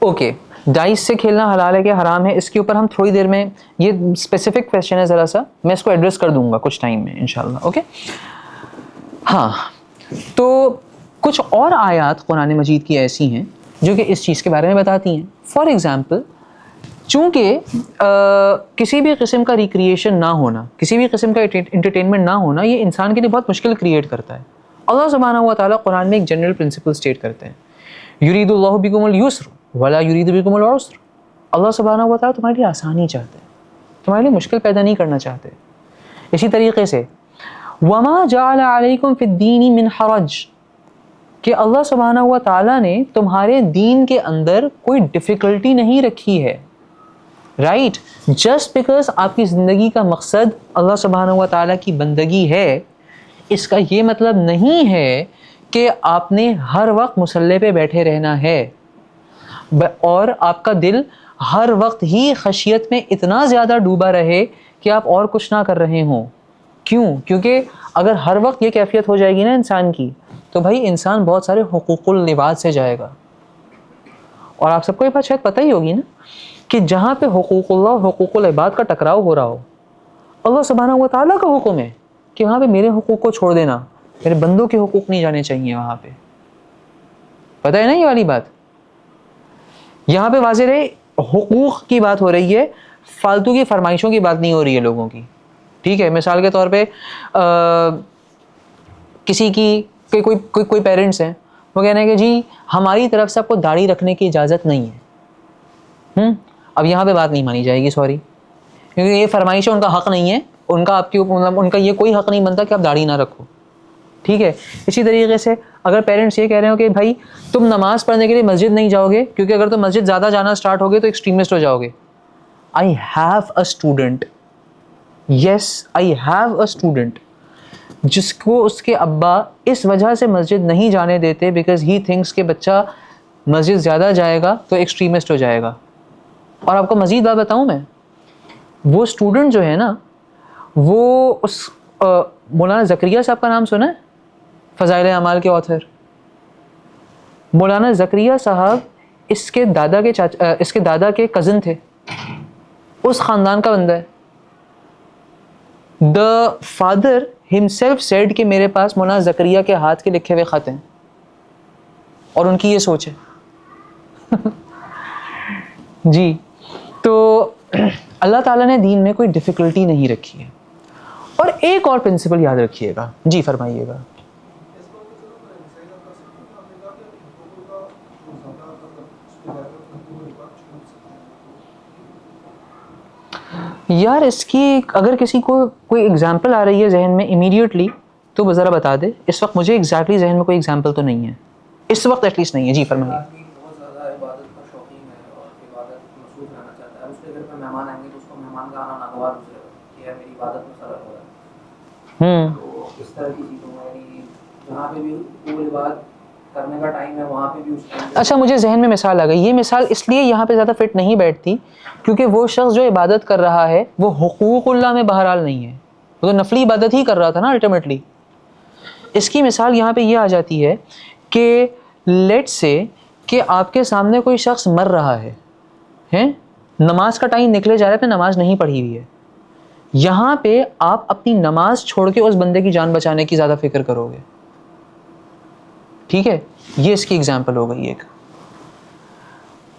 اوکے, ڈائس سے کھیلنا حلال ہے کہ حرام ہے, اس کے اوپر ہم تھوڑی دیر میں, یہ اسپیسیفک کویشچن ہے ذرا سا, میں اس کو ایڈریس کر دوں گا کچھ ٹائم میں انشاءاللہ. اوکے ہاں, تو کچھ اور آیات قرآن مجید کی ایسی ہیں جو کہ اس چیز کے بارے میں بتاتی ہیں. فار ایگزامپل, چونکہ کسی بھی قسم کا ریکریشن نہ ہونا, کسی بھی قسم کا انٹرٹینمنٹ نہ ہونا, یہ انسان کے لیے بہت مشکل کریٹ کرتا ہے. اللہ سبحانہ و تعالیٰ قرآن میں ایک جنرل پرنسپل اسٹیٹ کرتے ہیں, یرید اللہ بکم الیسر ولا یرید بکم العسر. اللہ سبحانہ و تعالیٰ تمہارے لیے آسانی چاہتے ہیں, تمہارے لیے مشکل پیدا نہیں کرنا چاہتے. اسی طریقے سے وما جعل علیکم فی الدین من حرج, کہ اللہ سبحانہ و تعالیٰ نے تمہارے دین کے اندر کوئی ڈیفیکلٹی نہیں رکھی ہے. رائٹ, جسٹ بیکاز آپ کی زندگی کا مقصد اللہ سبحانہ و تعالیٰ کی بندگی ہے, اس کا یہ مطلب نہیں ہے کہ آپ نے ہر وقت مصلی پہ بیٹھے رہنا ہے اور آپ کا دل ہر وقت ہی خشیت میں اتنا زیادہ ڈوبا رہے کہ آپ اور کچھ نہ کر رہے ہوں. کیوں؟ کیونکہ اگر ہر وقت یہ کیفیت ہو جائے گی نا انسان کی, تو بھائی انسان بہت سارے حقوق العباد سے جائے گا. اور آپ سب کو یہ بات شاید پتہ ہی ہوگی نا کہ جہاں پہ حقوق اللہ اور حقوق العباد کا ٹکراؤ ہو رہا ہو, اللہ سبحانہ و تعالیٰ کا حکم ہے کہ وہاں پہ میرے حقوق کو چھوڑ دینا, میرے بندوں کے حقوق نہیں جانے چاہیے وہاں پہ. پتہ ہے نا یہ والی بات؟ یہاں پہ واضح رہے, حقوق کی بات ہو رہی ہے, فالتو کی فرمائشوں کی بات نہیں ہو رہی ہے لوگوں کی. ٹھیک ہے, مثال کے طور پہ کسی کی کوئی پیرنٹس ہیں, وہ کہہ رہے ہیں کہ جی ہماری طرف سے آپ کو داڑھی رکھنے کی اجازت نہیں ہے. اب یہاں پہ بات نہیں مانی جائے گی, سوری, کیونکہ یہ فرمائش ان کا حق نہیں ہے, ان کا آپ کے اوپر ان کا یہ کوئی حق نہیں بنتا کہ آپ داڑھی نہ رکھو. ٹھیک ہے. اسی طریقے سے اگر پیرنٹس یہ کہہ رہے ہو کہ بھائی تم نماز پڑھنے کے لیے مسجد نہیں جاؤ گے کیونکہ اگر تم مسجد زیادہ جانا اسٹارٹ ہوگے تو ایکسٹریمسٹ ہو جاؤ گے. I have a student, yes I have a student, جس کو اس کے ابا اس وجہ سے مسجد نہیں جانے دیتے بیکاز ہی تھنکس کہ بچہ مسجد زیادہ جائے گا تو ایکسٹریمسٹ ہو جائے گا. اور آپ کو مزید بات بتاؤں میں, وہ اسٹوڈنٹ جو ہے نا, وہ اس مولانا زکریا صاحب کا نام سنا ہے, فضائل اعمال کے آتھر. مولانا زکریا صاحب اس کے دادا کے کزن تھے, اس خاندان کا بندہ ہے. دا فادر ہمسیلف سیڈ کہ میرے پاس مولانا زکریا کے ہاتھ کے لکھے ہوئے خط ہیں, اور ان کی یہ سوچ ہے. جی, تو اللہ تعالیٰ نے دین میں کوئی ڈیفیکلٹی نہیں رکھی ہے. اور ایک اور پرنسپل یاد رکھیے گا. جی فرمائیے گا. یار اس کی اگر کسی کو کوئی ایگزامپل آ رہی ہے ذہن میں امیڈیٹلی, تو ذرا بتا دے. اس وقت مجھے ایگزیکٹلی ذہن میں کوئی ایگزامپل تو نہیں ہے اس وقت، ایٹ لیسٹ نہیں ہے. جی فرمائیے. بہت زیادہ عبادت کا شوقین ہے اور عبادت مصروف رہنا چاہتا ہے. اس کے گھر پہ مہمان آئیں گے تو اس کو مہمان کا آنا ناگوار ہو جائے گا کہ میری عبادت میں خلل ہو رہا ہے. تو اس طرح کی چیزوں میں یعنی جہاں پہ بھی وہ عبادت کرنے کا ٹائم ہے وہاں پہ بھی اس ٹائم. اچھا مجھے ذہن میں مثال آ گئی. یہ مثال اس لیے یہاں پہ زیادہ فٹ نہیں بیٹھتی کیونکہ وہ شخص جو عبادت کر رہا ہے وہ حقوق اللہ میں بہرحال نہیں ہے, وہ تو نفلی عبادت ہی کر رہا تھا نا الٹیمیٹلی. اس کی مثال یہاں پہ یہ آ جاتی ہے کہ لیٹ سے کہ آپ کے سامنے کوئی شخص مر رہا ہے, نماز کا ٹائم نکلے جا رہا ہے, پہ نماز نہیں پڑھی ہوئی ہے. یہاں پہ آپ اپنی نماز چھوڑ کے اس بندے کی جان بچانے کی زیادہ فکر کرو گے. ٹھیک ہے, یہ اس کی ایگزامپل ہو گئی ایک.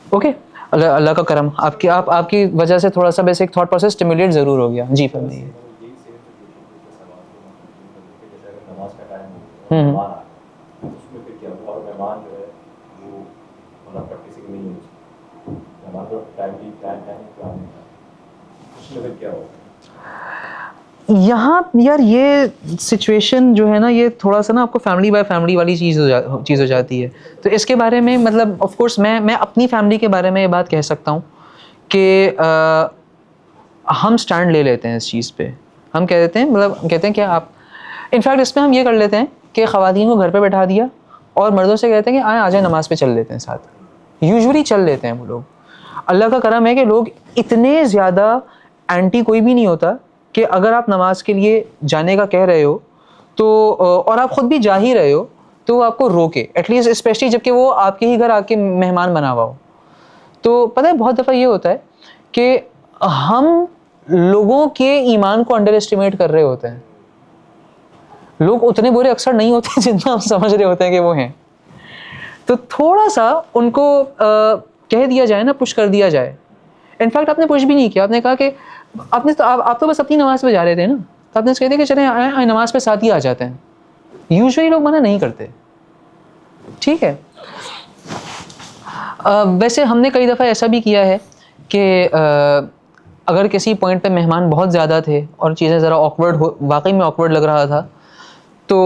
اوکے, اللہ کا کرم آپ کی وجہ سے تھوڑا سا بیسک تھاٹ پروسیس اسٹیمولیٹ ضرور ہو گیا. جی فرمائیے. یہاں یار یہ سچویشن جو ہے نا یہ تھوڑا سا نا آپ کو فیملی بائی فیملی والی چیز ہو جاتی ہے. تو اس کے بارے میں مطلب آف کورس میں اپنی فیملی کے بارے میں یہ بات کہہ سکتا ہوں کہ ہم سٹینڈ لے لیتے ہیں اس چیز پہ. ہم کہہ دیتے ہیں مطلب کہتے ہیں کہ آپ انفیکٹ اس میں ہم یہ کر لیتے ہیں کہ خواتین کو گھر پہ بٹھا دیا اور مردوں سے کہتے ہیں کہ آ جائیں نماز پہ چل لیتے ہیں ساتھ. یوزولی چل لیتے ہیں وہ لوگ. اللہ کا کرم ہے کہ لوگ اتنے زیادہ اینٹی کوئی بھی نہیں ہوتا کہ اگر آپ نماز کے لیے جانے کا کہہ رہے ہو تو اور آپ خود بھی جا ہی رہے ہو تو وہ آپ کو روکے ایٹ لیسٹ, اسپیشلی جب کہ وہ آپ کے ہی گھر آ کے مہمان بنا ہوا ہو. تو پتہ ہے بہت دفعہ یہ ہوتا ہے کہ ہم لوگوں کے ایمان کو انڈر اسٹیمیٹ کر رہے ہوتے ہیں. لوگ اتنے برے اکثر نہیں ہوتے جتنا ہم سمجھ رہے ہوتے ہیں کہ وہ ہیں. تو تھوڑا سا ان کو کہہ دیا جائے نا, پش کر دیا جائے. انفیکٹ آپ نے پش بھی نہیں کیا, آپ نے کہا کہ آپ تو بس اپنی نماز پہ جا رہے تھے نا, تو آپ نے کہہ دیا کہ چلیں آئیں نماز پہ ساتھ ہی آ جاتے ہیں. یوزلی لوگ منع نہیں کرتے. ٹھیک ہے. ویسے ہم نے کئی دفعہ ایسا بھی کیا ہے کہ اگر کسی پوائنٹ پہ مہمان بہت زیادہ تھے اور چیزیں ذرا آکورڈ واقعی میں آکورڈ لگ رہا تھا تو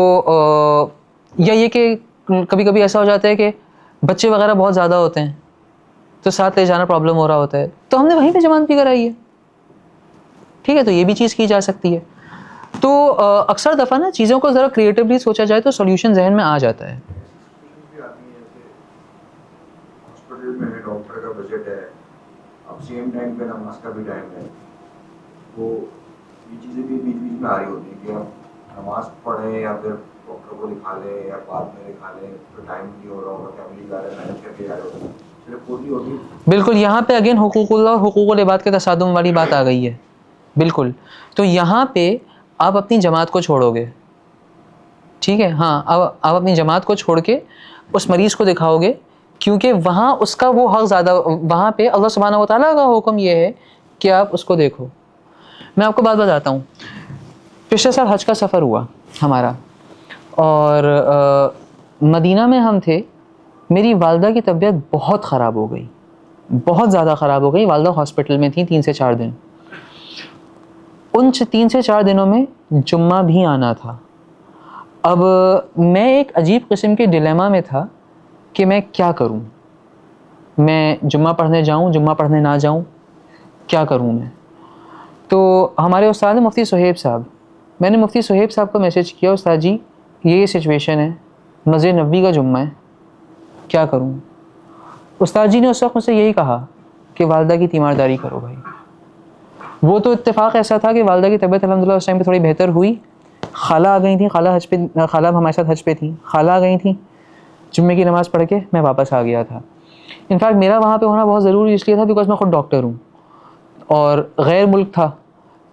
یا یہ کہ کبھی کبھی ایسا ہو جاتا ہے کہ بچے وغیرہ بہت زیادہ ہوتے ہیں تو ساتھ لے جانا پرابلم ہو رہا ہوتا ہے, تو ہم نے وہیں پہ جماعت بھی کرائی ہے. ٹھیک ہے, تو یہ بھی چیز کی جا سکتی ہے. تو اکثر دفعہ نا چیزوں کو ذرا کریٹیولی سوچا جائے تو سولوشن ذہن میں آ جاتا ہے. ہاسپٹل میں ڈاکٹر کا بجٹ ہے, اب سیم ٹائم پہ نماز کا بھی ٹائم ہے, تو یہ چیزیں بھی بیچ بیچ میں آ رہی ہوتی ہیں کہ ہم نماز پڑھیں یا پھر ڈاکٹر کو دکھا لیں یا بعد میں دکھا لیں, تو ٹائم نہیں ہو رہا ہوگا, فیملی کا مینیج کر کے جا رہے ہوتے ہیں, صرف پوری ہوگی. بالکل, یہاں پہ اگین حقوق اللہ اور حقوق العباد کے تصادم والی بات آ گئی ہے. بالکل, تو یہاں پہ آپ اپنی جماعت کو چھوڑو گے. ٹھیک ہے, ہاں آپ اپنی جماعت کو چھوڑ کے اس مریض کو دکھاؤ گے کیونکہ وہاں اس کا وہ حق زیادہ, وہاں پہ اللہ سبحانہ و تعالیٰ کا حکم یہ ہے کہ آپ اس کو دیکھو. میں آپ کو بات بتاتا ہوں. پچھلے سال حج کا سفر ہوا ہمارا اور مدینہ میں ہم تھے. میری والدہ کی طبیعت بہت خراب ہو گئی, بہت زیادہ خراب ہو گئی. والدہ ہاسپٹل میں تھیں 3 سے 4 دن. ان 3 سے 4 دنوں میں جمعہ بھی آنا تھا. اب میں ایک عجیب قسم کے ڈیلیما میں تھا کہ میں کیا کروں. میں جمعہ پڑھنے جاؤں, جمعہ پڑھنے نہ جاؤں, کیا کروں میں. تو ہمارے استاد مفتی صہیب صاحب, میں نے مفتی صہیب صاحب کو میسج کیا, استاد جی یہ سچویشن ہے, مسجد نبوی کا جمعہ ہے, کیا کروں. استاد جی نے اس وقت مجھ سے یہی کہا کہ والدہ کی تیمارداری کرو بھائی. وہ تو اتفاق ایسا تھا کہ والدہ کی طبیعت الحمدللہ اس ٹائم پہ تھوڑی بہتر ہوئی. خالہ آ گئی تھیں, خالہ ہمارے ساتھ حج پہ تھیں, خالہ آ گئی تھیں. جمعے کی نماز پڑھ کے میں واپس آ گیا تھا. انفیکٹ میرا وہاں پہ ہونا بہت ضروری اس لیے تھا بیکاز میں خود ڈاکٹر ہوں اور غیر ملک تھا,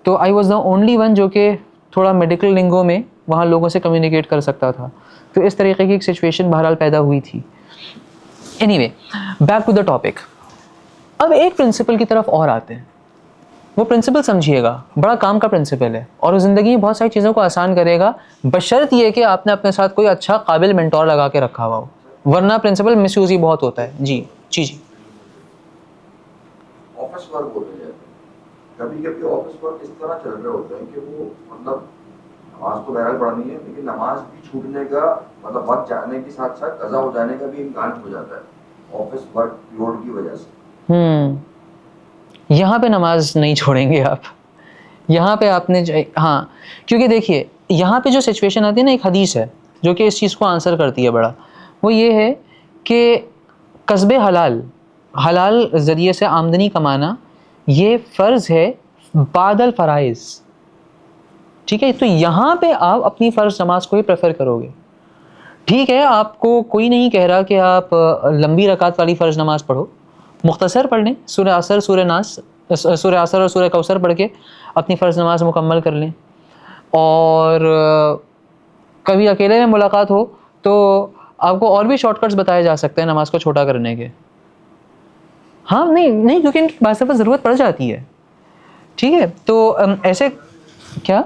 تو I was the only one جو کہ تھوڑا میڈیکل لنگو میں وہاں لوگوں سے کمیونیکیٹ کر سکتا تھا. تو اس طریقے کی ایک سچویشن بہرحال پیدا ہوئی تھی. Anyway, back to the topic. اب ایک پرنسپل کی طرف اور آتے ہیں. وہ پرنسپل سمجھیے گا, بڑا کام کا پرنسپل ہے اور زندگی میں بہت ساری چیزوں کو آسان کرے گا, بشرط یہ کہ آپ نے اپنے ساتھ کوئی اچھا قابل مینٹور لگا کے رکھا ہوا ہو, ورنہ پرنسپل مس یوز ہی بہت ہوتا ہے. جی جی جی. آفس ورک ہوتے ہیں, کبھی کبھی آفس ورک اس طرح چل رہے ہوتے ہیں کہ وہ مطلب نماز تو بہرحال پڑھنی ہے، لیکن نماز بھی چھوٹنے کا مطلب وقت جانے کے ساتھ ساتھ قضا ہو جانے کا بھی امکان ہو جاتا ہے آفس ورک لوڈ کی وجہ سے. یہاں پہ نماز نہیں چھوڑیں گے آپ. یہاں پہ آپ نے ہاں، کیونکہ دیکھیے یہاں پہ جو سچویشن آتی ہے نا، ایک حدیث ہے جو کہ اس چیز کو آنسر کرتی ہے بڑا. وہ یہ ہے کہ کسب حلال ذریعے سے آمدنی کمانا یہ فرض ہے بعد الفرائض. ٹھیک ہے، تو یہاں پہ آپ اپنی فرض نماز کو ہی پریفر کرو گے. ٹھیک ہے، آپ کو کوئی نہیں کہہ رہا کہ آپ لمبی رکعت والی فرض نماز پڑھو، مختصر پڑھ لیں، سورہ عصر، سورہ ناس، سورہ عصر اور سورہ کوثر پڑھ کے اپنی فرض نماز مکمل کر لیں. اور کبھی اکیلے میں ملاقات ہو تو آپ کو اور بھی شارٹ کٹس بتائے جا سکتے ہیں نماز کو چھوٹا کرنے کے. ہاں نہیں کیونکہ ان کی بعض دفعہ ضرورت پڑ جاتی ہے. ٹھیک ہے، تو ایسے کیا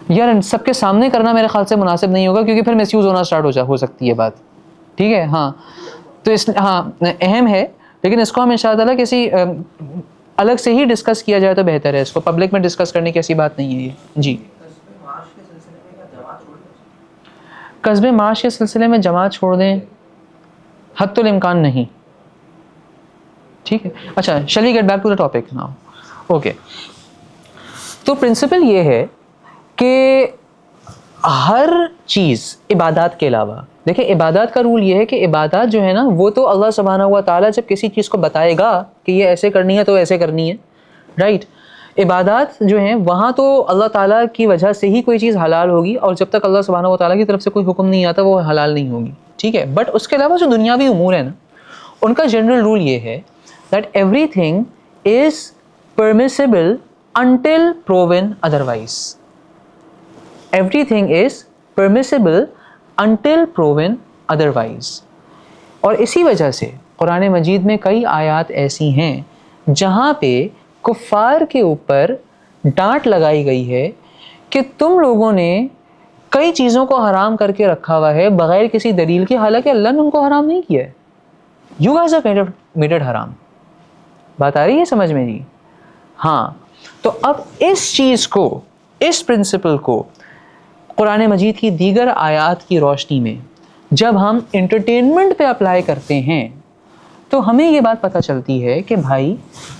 یار سب کے سامنے کرنا میرے خیال سے مناسب نہیں ہوگا، کیونکہ پھر مس یوز ہونا اسٹارٹ ہو سکتی ہے بات. ٹھیک ہے، ہاں تو ہاں اہم ہے، لیکن اس کو ہم انشاءاللہ کسی الگ سے ہی ڈسکس کیا جائے تو بہتر ہے. اس کو پبلک میں ڈسکس کرنے کی ایسی بات نہیں ہے یہ. جی، قصب معاش کے سلسلے میں جماعت چھوڑ دیں، حت الامکان نہیں. ٹھیک ہے، اچھا shall we get back to the topic now. Okay, تو پرنسپل یہ ہے کہ ہر چیز عبادات کے علاوہ، دیکھیں عبادات کا رول یہ ہے کہ عبادات جو ہے نا وہ تو اللہ سبحانہ و تعالیٰ جب کسی چیز کو بتائے گا کہ یہ ایسے کرنی ہے تو ایسے کرنی ہے، رائٹ. عبادات جو ہیں وہاں تو اللہ تعالیٰ کی وجہ سے ہی کوئی چیز حلال ہوگی، اور جب تک اللہ سبحانہ و تعالیٰ کی طرف سے کوئی حکم نہیں آتا وہ حلال نہیں ہوگی. ٹھیک ہے، بٹ اس کے علاوہ جو دنیاوی امور ہیں نا، ان کا جنرل رول یہ ہے that everything is permissible until proven otherwise. Everything is permissible until proven otherwise. اور اسی وجہ سے قرآن مجید میں کئی آیات ایسی ہیں جہاں پہ کفار کے اوپر ڈانٹ لگائی گئی ہے کہ تم لوگوں نے کئی چیزوں کو حرام کر کے رکھا ہوا ہے بغیر کسی دلیل کے، حالانکہ اللہ نے ان کو حرام نہیں کیا ہے. You guys have made it حرام. بات آ رہی ہے سمجھ میں جی؟ ہاں، تو اب اس چیز کو، اس پرنسپل کو قرآن مجید کی دیگر آیات کی روشنی میں جب ہم انٹرٹینمنٹ پہ اپلائی کرتے ہیں تو ہمیں یہ بات پتہ چلتی ہے کہ بھائی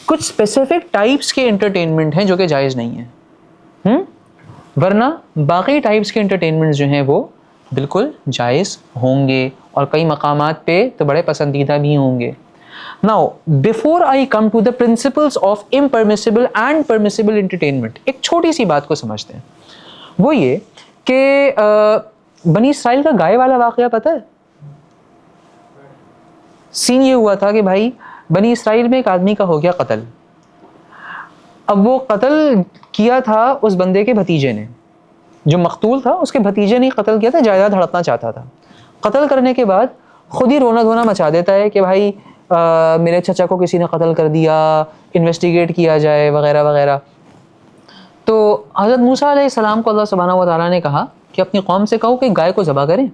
کچھ اسپیسیفک ٹائپس کے انٹرٹینمنٹ ہیں جو کہ جائز نہیں ہیں، ورنہ باقی ٹائپس کے انٹرٹینمنٹ جو ہیں وہ بالکل جائز ہوں گے، اور کئی مقامات پہ تو بڑے پسندیدہ بھی ہوں گے. Now, before I come to the principles of impermissible and permissible entertainment, ایک چھوٹی سی بات کو سمجھتے ہیں. وہ یہ کہ بنی اسرائیل کا گائے والا واقعہ پتہ ہے؟ سین یہ ہوا تھا کہ بھائی بنی اسرائیل میں ایک آدمی کا ہو گیا قتل. اب وہ قتل کیا تھا اس بندے کے بھتیجے نے، جو مقتول تھا اس کے بھتیجے نے قتل کیا تھا، جائیداد ہڑپنا چاہتا تھا. قتل کرنے کے بعد خود ہی رونا دھونا مچا دیتا ہے کہ بھائی میرے چچا کو کسی نے قتل کر دیا، انویسٹیگیٹ کیا جائے وغیرہ وغیرہ. تو حضرت موسیٰ علیہ السلام کو اللہ سبحانہ و تعالیٰ نے کہا کہ اپنی قوم سے کہو کہ گائے کو ذبح کریں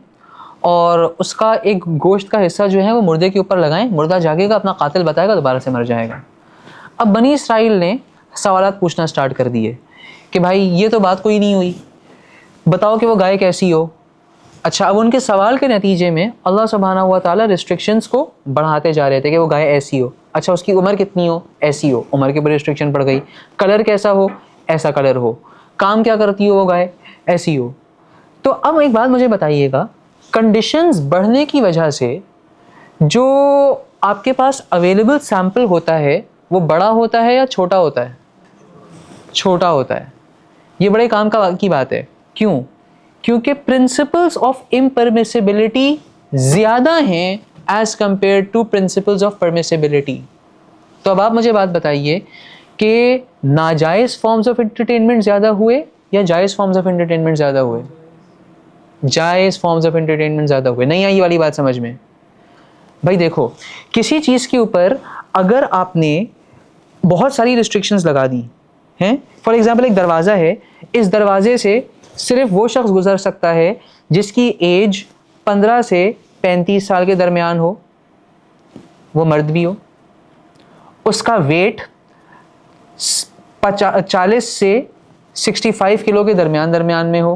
اور اس کا ایک گوشت کا حصہ جو ہے وہ مردے کے اوپر لگائیں، مردہ جاگے گا، اپنا قاتل بتائے گا، دوبارہ سے مر جائے گا. اب بنی اسرائیل نے سوالات پوچھنا سٹارٹ کر دیے کہ بھائی یہ تو بات کوئی نہیں ہوئی، بتاؤ کہ وہ گائے کیسی ہو. اچھا، اب ان کے سوال کے نتیجے میں اللہ سبحانہ و تعالیٰ ریسٹرکشنز کو بڑھاتے جا رہے تھے کہ وہ گائے ایسی ہو. اچھا، اس کی عمر کتنی ہو؟ ایسی ہو، عمر کے اوپر ریسٹرکشن پڑ گئی. کلر کیسا ہو؟ ایسا کلر ہو. کام کیا کرتی ہو وہ گائے؟ ایسی ہو. تو اب ایک بات مجھے بتائیے گا، کنڈیشنز بڑھنے کی وجہ سے جو آپ کے پاس اویلیبل سیمپل ہوتا ہے وہ بڑا ہوتا ہے یا چھوٹا ہوتا ہے؟ چھوٹا ہوتا ہے. یہ بڑے کام کی بات ہے. کیوں؟ کیونکہ پرنسپلز آف امپرمیسیبلٹی زیادہ ہیں as compare to principles of permissibility. تو اب آپ مجھے بات بتائیے کہ ناجائز فارمز آف انٹرٹینمنٹ زیادہ ہوئے یا جائز فارمز آف انٹرٹینمنٹ زیادہ ہوئے؟ جائز فارمز آف انٹرٹینمنٹ زیادہ ہوئے. نہیں آئی یہ والی بات سمجھ میں؟ بھائی دیکھو، کسی چیز کے اوپر اگر آپ نے بہت ساری ریسٹرکشنز لگا دی ہیں، فار ایگزامپل ایک دروازہ ہے، اس دروازے سے صرف وہ شخص گزر سکتا ہے جس کی ایج 15 سے 35 سال کے درمیان ہو، وہ مرد بھی ہو، اس کا ویٹ 40 سے 65 کلو کے درمیان میں ہو,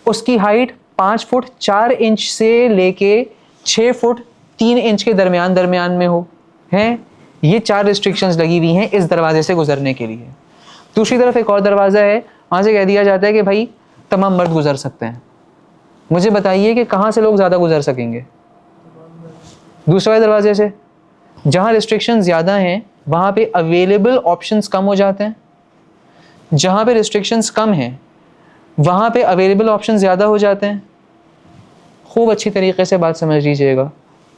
اس کی ہائٹ 5 فٹ 4 انچ سے لے کے 6 فٹ 3 انچ کے درمیان میں ہو, ہیں. یہ 4 ریسٹرکشنز لگی ہوئی ہیں اس دروازے سے گزرنے کے لیے. دوسری طرف ایک اور دروازہ ہے, وہاں سے کہہ دیا جاتا ہے کہ بھائی تمام مرد گزر سکتے ہیں. مجھے بتائیے کہ کہاں سے لوگ زیادہ گزر سکیں گے؟ دوسرے دروازے سے. جہاں ریسٹرکشن زیادہ ہیں وہاں پہ اویلیبل آپشنس کم ہو جاتے ہیں, جہاں پہ ریسٹرکشنس کم ہیں وہاں پہ اویلیبل آپشن زیادہ ہو جاتے ہیں. خوب اچھی طریقے سے بات سمجھ لیجیے گا.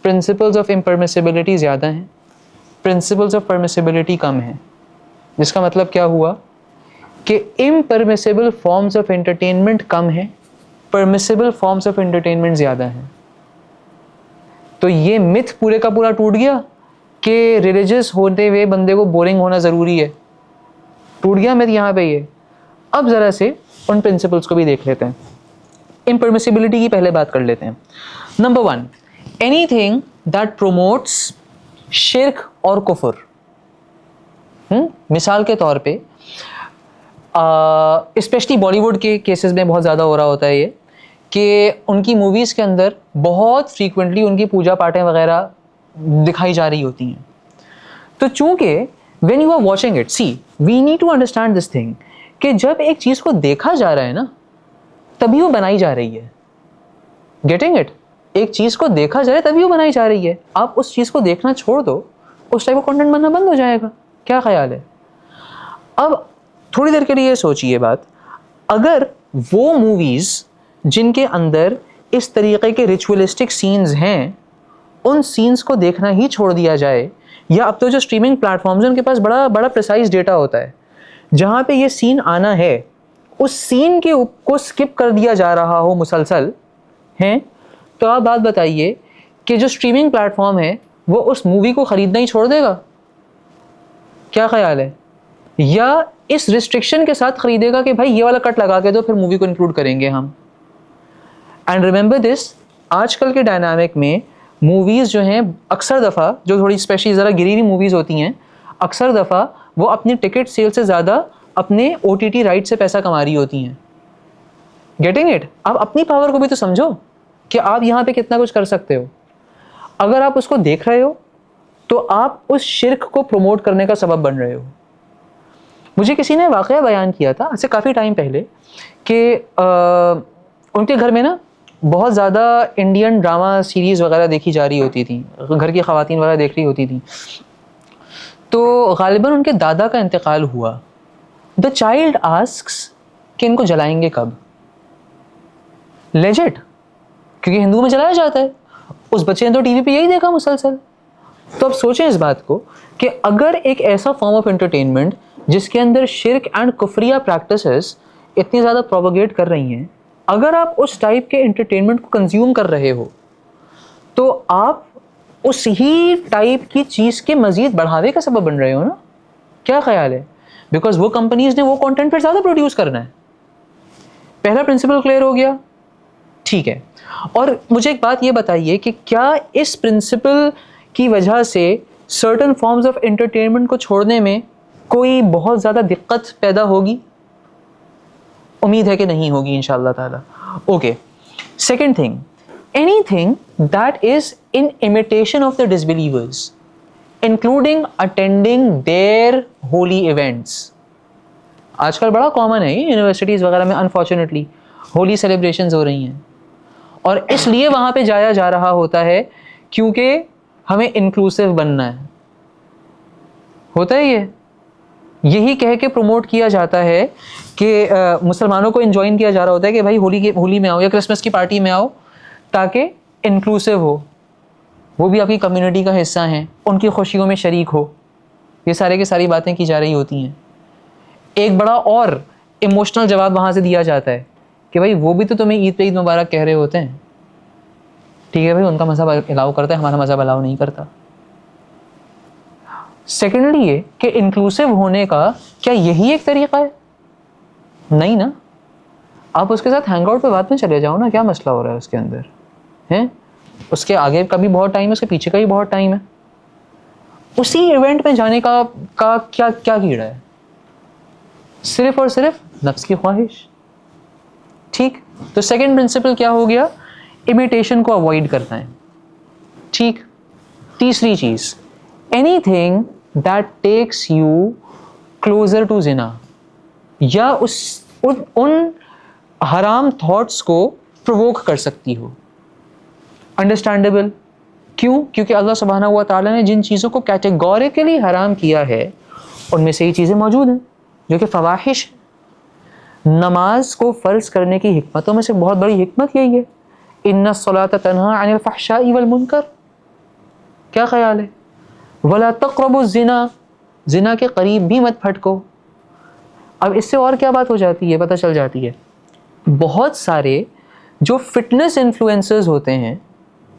پرنسپلز آف امپرمیسیبلٹی زیادہ ہیں, پرنسپلز آف پرمیسیبلٹی کم ہیں, جس کا مطلب کیا ہوا کہ امپرمیسیبل فارمز آف انٹرٹینمنٹ کم ہیں, پرمیسیبل فارمز آف انٹرٹینمنٹ زیادہ ہیں. تو یہ متھ پورے کا پورا ٹوٹ گیا کہ ریلیجس ہوتے ہوئے بندے کو بورنگ ہونا ضروری ہے. ٹوٹ گیا متھ یہاں پہ یہ. اب ذرا سے ان پرنسپلس کو بھی دیکھ لیتے ہیں. امپرمیسیبلٹی کی پہلے بات کر لیتے ہیں. Number 1, any thing that promotes شرک اور کفر. مثال کے طور پہ اسپیشلی بالی ووڈ کے کیسز میں بہت زیادہ ہو رہا ہوتا ہے یہ کہ ان کی موویز کے اندر بہت فریکوینٹلی ان کی پوجا پاٹیں وغیرہ دکھائی جا رہی ہوتی ہیں. تو چونکہ when you are watching it, see, we need to understand this thing کہ جب ایک چیز کو دیکھا جا رہا ہے نا تبھی وہ بنائی جا رہی ہے. Getting it? ایک چیز کو دیکھا جا رہا ہے تبھی وہ بنائی جا رہی ہے. آپ اس چیز کو دیکھنا چھوڑ دو, اس ٹائپ کا کنٹینٹ بننا بند ہو جائے گا. کیا خیال ہے؟ اب تھوڑی دیر کے لیے سوچیے بات, اگر وہ موویز جن کے اندر اس طریقے کے ریچولسٹک سینز ہیں ان سینز کو دیکھنا ہی چھوڑ دیا جائے, یا اب تو جو اسٹریمنگ پلیٹ فارمز ہیں ان کے پاس بڑا پریسائز ڈیٹا ہوتا ہے, جہاں پہ یہ سین آنا ہے اس سین کو اسکپ کر دیا جا رہا ہو مسلسل ہیں, تو آپ بات بتائیے کہ جو اسٹریمنگ پلیٹ فارم ہے وہ اس مووی کو خریدنا ہی چھوڑ دے گا؟ کیا خیال ہے؟ یا اس ریسٹرکشن کے ساتھ خریدے گا کہ بھائی یہ والا کٹ لگا کے دو پھر مووی کو انکلوڈ کریں گے ہم. اینڈ ریمبر دس, آج کل کے ڈائنامک میں موویز جو ہیں اکثر دفعہ جو تھوڑی اسپیشلی ذرا گری ہوئی موویز ہوتی ہیں اکثر دفعہ وہ اپنی ٹکٹ سیل سے زیادہ اپنے OTT رائٹ سے پیسہ کما رہی ہوتی ہیں. Getting it? آپ اپنی پاور کو بھی تو سمجھو کہ آپ یہاں پہ کتنا کچھ کر سکتے ہو. اگر آپ اس کو دیکھ رہے ہو تو آپ اس شرک کو پروموٹ کرنے کا سبب بن رہے ہو. مجھے کسی نے واقعہ بیان کیا تھا ایسے کافی ٹائم پہلے کہ ان کے گھر میں نا بہت زیادہ انڈین ڈرامہ سیریز وغیرہ دیکھی جا رہی ہوتی تھیں, گھر کی خواتین وغیرہ دیکھ رہی ہوتی تھیں. تو غالباً ان کے دادا کا انتقال ہوا. دا چائلڈ آسکس کہ ان کو جلائیں گے کب؟ لیجٹ, کیونکہ ہندو میں جلایا جاتا ہے. اس بچے نے تو ٹی وی پہ یہی دیکھا مسلسل. تو اب سوچیں اس بات کو کہ اگر ایک ایسا فارم آف انٹرٹینمنٹ جس کے اندر شرک اینڈ کفریہ پریکٹسز اتنی زیادہ پروپیگیٹ کر رہی ہیں, اگر آپ اس ٹائپ کے انٹرٹینمنٹ کو کنزیوم کر رہے ہو تو آپ اس ہی ٹائپ کی چیز کے مزید بڑھاوے کا سبب بن رہے ہو نا. کیا خیال ہے؟ بیکاز وہ کمپنیز نے وہ کانٹینٹ پھر زیادہ پروڈیوس کرنا ہے. پہلا پرنسپل کلیئر ہو گیا, ٹھیک ہے. اور مجھے ایک بات یہ بتائیے کہ کیا اس پرنسپل کی وجہ سے سرٹن فارمز آف انٹرٹینمنٹ کو چھوڑنے میں کوئی بہت زیادہ دقت پیدا ہوگی؟ امید ہے کہ نہیں ہوگی انشاءاللہ تعالی. Okay, second thing, anything that is in imitation of the disbelievers including attending their holy events. آج کل بڑا کامن ہے یونیورسٹیز وغیرہ میں انفارچونیٹلی ہولی سیلیبریشنز ہو رہی ہیں, اور اس لیے وہاں پہ جایا جا رہا ہوتا ہے کیونکہ ہمیں انکلوسیو بننا ہے. ہوتا ہے یہی کہہ کے پروموٹ کیا جاتا ہے کہ مسلمانوں کو انجوائن کیا جا رہا ہوتا ہے کہ بھائی ہولی میں آؤ یا کرسمس کی پارٹی میں آؤ تاکہ انکلوسیو ہو, وہ بھی آپ کی کمیونٹی کا حصہ ہیں, ان کی خوشیوں میں شریک ہو. یہ سارے کی ساری باتیں کی جا رہی ہوتی ہیں. ایک بڑا اور ایموشنل جواب وہاں سے دیا جاتا ہے کہ بھائی وہ بھی تو تمہیں عید پہ عید مبارک کہہ رہے ہوتے ہیں, ٹھیک ہے بھائی ان کا مذہب الاؤ کرتا ہے, ہمارا مذہب الاؤ نہیں کرتا. سیکنڈلی یہ کہ انکلوسیو ہونے کا کیا یہی ایک طریقہ ہے؟ نہیں نا. آپ اس کے ساتھ ہینگ آؤٹ پہ بعد میں چلے جاؤ نا, کیا مسئلہ ہو رہا ہے اس کے اندر ہیں؟ اس کے آگے کا بھی بہت ٹائم ہے, اس کے پیچھے کا بھی بہت ٹائم ہے. اسی ایونٹ میں جانے کا کیا کیڑا ہے؟ صرف اور صرف نفس کی خواہش. ٹھیک, تو سیکنڈ پرنسپل کیا ہو گیا؟ امیٹیشن کو اوائڈ کرنا ہے. ٹھیک, تیسری چیز, anything that takes you closer to زنا, یا ان حرام تھاٹس کو پرووک کر سکتی ہو. انڈرسٹینڈیبل. کیوں؟ کیونکہ اللہ سبحانہ و تعالیٰ نے جن چیزوں کو کیٹیگوریکلی حرام کیا ہے ان میں سے یہ چیزیں موجود ہیں جو کہ فواحش. نماز کو فرض کرنے کی حکمتوں میں سے بہت بڑی حکمت یہی ہے, ان الصلاۃ تنہی عن الفحشاء والمنکر. کیا خیال ہے؟ ولا تقربوا الزنا, زنا کے قریب بھی مت پھٹکو. اب اس سے اور کیا بات ہو جاتی ہے, پتہ چل جاتی ہے. بہت سارے جو فٹنس انفلوئنسرز ہوتے ہیں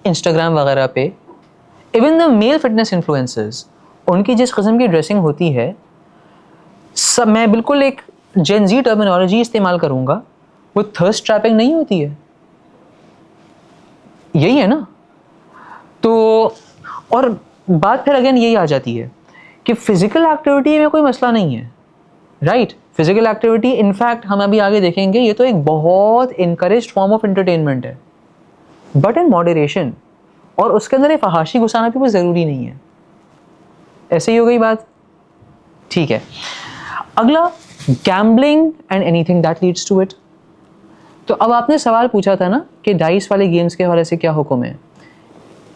انسٹاگرام وغیرہ پہ, even the male fitness influencers, ان کی جس قسم کی ڈریسنگ ہوتی ہے, سب میں بالکل ایک جین زی ٹرمینالوجی استعمال کروں گا, وہ تھرسٹ ٹریپنگ نہیں ہوتی ہے. یہی ہے نا. تو اور بات پھر اگین یہی آ جاتی ہے کہ فزیکل ایکٹیویٹی میں کوئی مسئلہ نہیں ہے, رائٹ. فزیکل ایکٹیویٹی انفیکٹ ہم ابھی آگے دیکھیں گے یہ تو ایک بہت انکریجڈ فارم آف انٹرٹینمنٹ ہے, بٹ ان ماڈریشن. اور اس کے اندر یہ فحاشی گھسانا بھی کوئی ضروری نہیں ہے. ایسے ہی ہو گئی بات. ٹھیک ہے, اگلا gambling and anything that leads to it. تو اب آپ نے سوال پوچھا تھا نا کہ ڈائس والے گیمز کے حوالے سے کیا حکم ہے,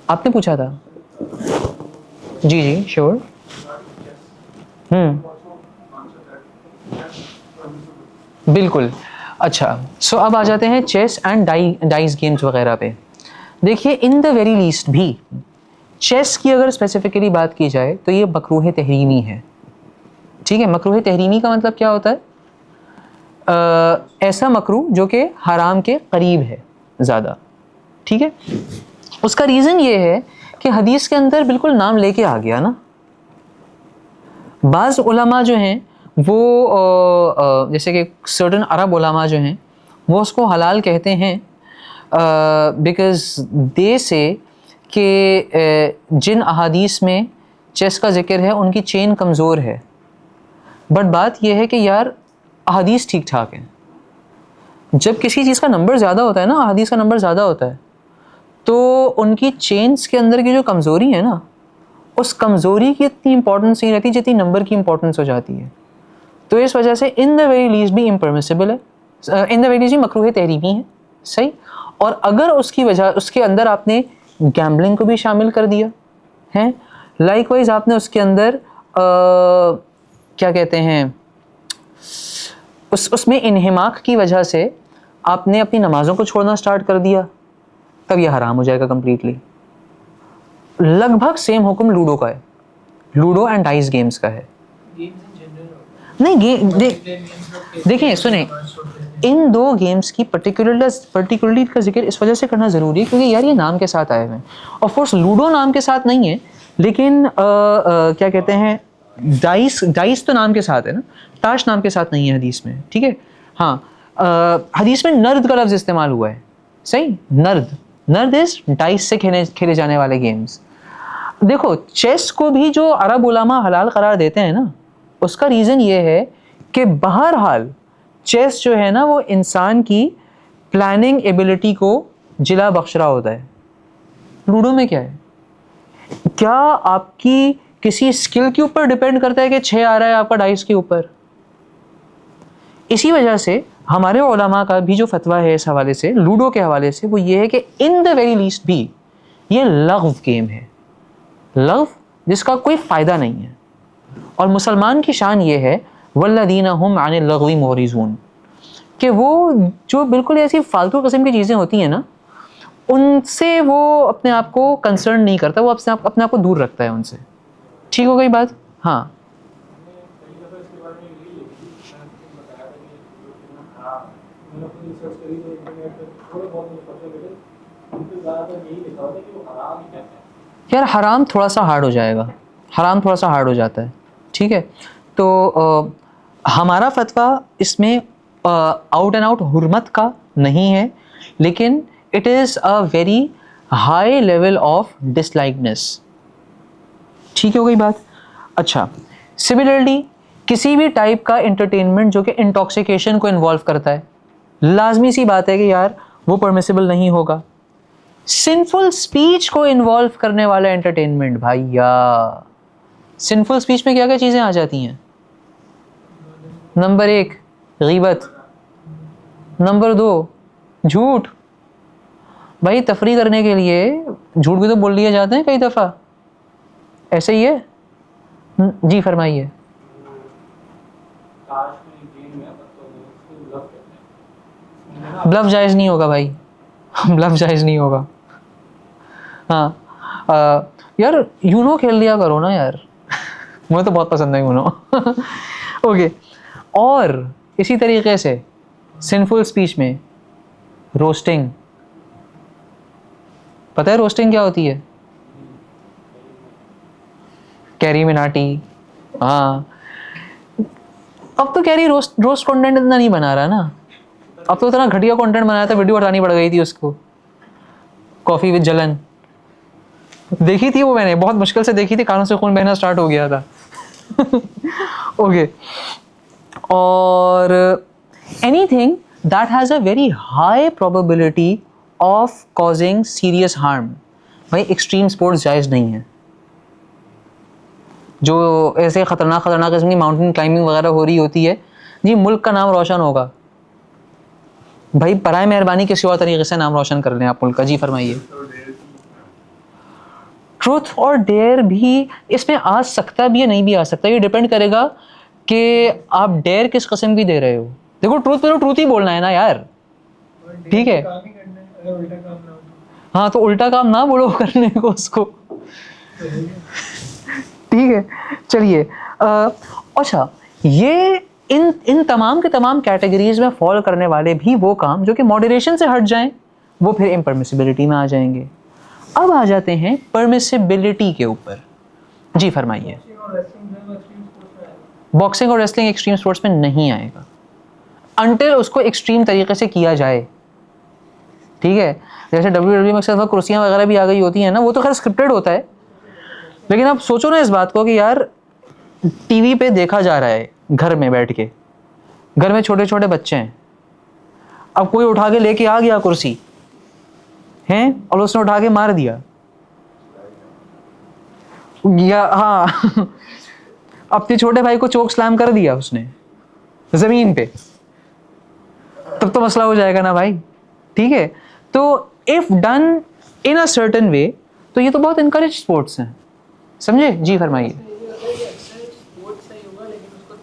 آپ نے پوچھا تھا. جی جی شیور. بالکل. اچھا, سو اب آ جاتے ہیں چیس اینڈ ڈائس گیمز وغیرہ پہ. دیکھیے, ان دا ویری لیسٹ بھی چیس کی اگر اسپیسیفکلی بات کی جائے تو یہ مکروہ تحریمی ہے. ٹھیک ہے, مکروہ تحریمی کا مطلب کیا ہوتا ہے؟ ایسا مکروہ جو کہ حرام کے قریب ہے زیادہ. ٹھیک ہے, اس کا ریزن یہ ہے کہ حدیث کے اندر بالکل نام لے کے آ گیا نا. بعض علماء جو ہیں وہ جیسے کہ سرٹن عرب علماء جو ہیں وہ اس کو حلال کہتے ہیں بیکاز دے سے کہ جن احادیث میں چیس کا ذکر ہے ان کی چین کمزور ہے. بٹ بات یہ ہے کہ یار احادیث ٹھیک ٹھاک ہیں. جب کسی چیز کا نمبر زیادہ ہوتا ہے نا, احادیث کا نمبر زیادہ ہوتا ہے, تو ان کی چینز کے اندر کی جو کمزوری ہے نا, اس کمزوری کی اتنی امپورٹنس نہیں رہتی جتنی نمبر کی امپورٹنس ہو جاتی ہے. تو اس وجہ سے ان دا ویری لیسٹ بھی امپرمیسیبل ہے, ان دا ویری لیسٹ بھی مکروہ تحریمی ہے. صحیح. اور اگر اس کی وجہ اس کے اندر آپ نے گیمبلنگ کو بھی شامل کر دیا ہے, لائک وائز آپ نے اس کے اندر کیا کہتے ہیں, اس میں انہماک کی وجہ سے آپ نے اپنی نمازوں کو چھوڑنا سٹارٹ کر دیا, تب یہ حرام ہو جائے گا کمپلیٹلی. لگ بھگ سیم حکم لوڈو کا ہے, لوڈو اینڈ ڈائس گیمز کا ہے. نہیں دیکھیں سنیں, ان دو گیمز کی پرٹیکولرلی کا ذکر اس وجہ سے کرنا ضروری ہے کیونکہ یار یہ نام کے ساتھ آئے ہوئے ہیں. آف کورس لوڈو نام کے ساتھ نہیں ہے, لیکن کیا کہتے ہیں, ڈائس تو نام کے ساتھ ہے نا, تاش نام کے ساتھ نہیں ہے حدیث میں. ٹھیک ہے, ہاں حدیث میں نرد کا لفظ استعمال ہوا ہے. صحیح, نرد از ڈائس سے کھیلے جانے والے گیمز. دیکھو چیس کو بھی جو عرب علماء حلال قرار دیتے ہیں نا, اس کا ریزن یہ ہے کہ بہرحال چیس جو ہے نا وہ انسان کی پلاننگ ایبلٹی کو جلا بخش رہا ہوتا ہے. لوڈو میں کیا ہے, کیا آپ کی کسی اسکل کے اوپر ڈیپینڈ کرتا ہے کہ 6 آ رہا ہے آپ کا ڈائس کے اوپر. اسی وجہ سے ہمارے علماء کا بھی جو فتویٰ ہے اس حوالے سے, لوڈو کے حوالے سے, وہ یہ ہے کہ ان دا ویری لیسٹ بھی یہ لغو گیم ہے, لغو جس کا کوئی فائدہ نہیں ہے. اور مسلمان کی شان یہ ہے والذین هم عن اللغو معرضون, کہ وہ جو بالکل ایسی فالتو قسم کی چیزیں ہوتی ہیں نا, ان سے وہ اپنے آپ کو کنسرن نہیں کرتا, وہ اپنے آپ کو دور رکھتا ہے ان سے. ٹھیک ہو گئی بات. ہاں یار حرام تھوڑا سا ہارڈ ہو جائے گا, حرام تھوڑا سا ہارڈ ہو جاتا ہے. ٹھیک ہے, تو ہمارا فتویٰ اس میں آؤٹ اینڈ آؤٹ حرمت کا نہیں ہے, لیکن it is a very high level of dislikeness. ٹھیک ہو گئی بات. اچھا, سملرلی کسی بھی ٹائپ کا انٹرٹینمنٹ جو کہ انٹاکسیکیشن کو انوالو کرتا ہے, لازمی سی بات ہے کہ یار وہ پرمیسیبل نہیں ہوگا. سنفل اسپیچ کو انوالو کرنے والا انٹرٹینمنٹ, بھائیا سنفل اسپیچ میں کیا کیا چیزیں آ جاتی ہیں؟ نمبر 1 غیبت, نمبر 2 جھوٹ. بھائی تفریح کرنے کے لیے جھوٹ بھی تو بول لیے جاتے ہیں کئی دفعہ, ایسے ہی ہے. جی فرمائیے. بلف جائز نہیں ہوگا بھائی, بلف جائز نہیں ہوگا. ہاں یار یونو کھیل لیا کرو نا یار, مجھے تو بہت پسند ہے یونو. اوکے, اور اسی طریقے سے سنفل اسپیچ میں روسٹنگ. پتہ ہے روسٹنگ کیا ہوتی ہے؟ کیری مناٹی. ہاں اب تو کیری روسٹ کنٹینٹ اتنا نہیں بنا رہا نا, اب تو اتنا گھٹیا کنٹینٹ بنایا تھا, ویڈیو ہٹانی پڑ گئی تھی اس کو. کافی وتھ جلن دیکھی تھی وہ, میں نے بہت مشکل سے دیکھی تھی, کانوں سے خون بہنا اسٹارٹ ہو گیا تھا. اوکے, اور any thing that has a very high probability of causing serious harm. بھائی ایکسٹریم اسپورٹس جائز نہیں ہے. جو ایسے خطرناک قسم کی ماؤنٹین کلائمبنگ وغیرہ ہو رہی ہوتی ہے, جی ملک کا نام روشن ہوگا. بھائی برائے مہربانی کسی اور طریقے سے نام روشن کر لیں آپ ملک کا. جی فرمائیے. ٹروتھ اور ڈیئر بھی اس میں آ سکتا بھی ہے, نہیں بھی آ سکتا, یہ ڈیپینڈ کرے گا کہ آپ ڈیئر کس قسم کی دے رہے ہو. دیکھو ٹروتھ پہ تو ٹروتھ ہی بولنا ہے نا یار, ٹھیک ہے. ہاں تو الٹا کام نہ بولو کرنے کو اس کو, ٹھیک ہے. چلیے اچھا, یہ ان تمام کے تمام کیٹیگریز میں فال کرنے والے بھی وہ کام جو کہ ماڈریشن سے ہٹ جائیں, وہ پھر امپرمیسیبلٹی میں آ جائیں گے. اب آ جاتے ہیں پرمیسیبلٹی کے اوپر. جی فرمائیے. باکسنگ اور ریسلنگ ایکسٹریم اسپورٹس میں نہیں آئے گا انٹل اس کو ایکسٹریم طریقے سے کیا جائے, ٹھیک ہے. جیسے WWE میں اکثر کرسیاں وغیرہ بھی آ گئی ہوتی ہیں نا, وہ تو خیر اسکرپٹڈ ہوتا ہے, لیکن آپ سوچو نا اس بات کو کہ یار ٹی وی پہ دیکھا جا رہا ہے گھر میں بیٹھ کے, گھر میں چھوٹے چھوٹے بچے ہیں, اب کوئی اٹھا کے لے کے آ گیا کرسی ہیں اور اس نے اٹھا کے مار دیا, یا ہاں اپنے چھوٹے بھائی کو چوک سلام کر دیا اس نے زمین پہ, تب تو مسئلہ ہو جائے گا نا بھائی, ٹھیک ہے. تو if done in a certain way تو یہ تو بہت انکریج اسپورٹس ہیں, سمجھے. جی فرمائیے.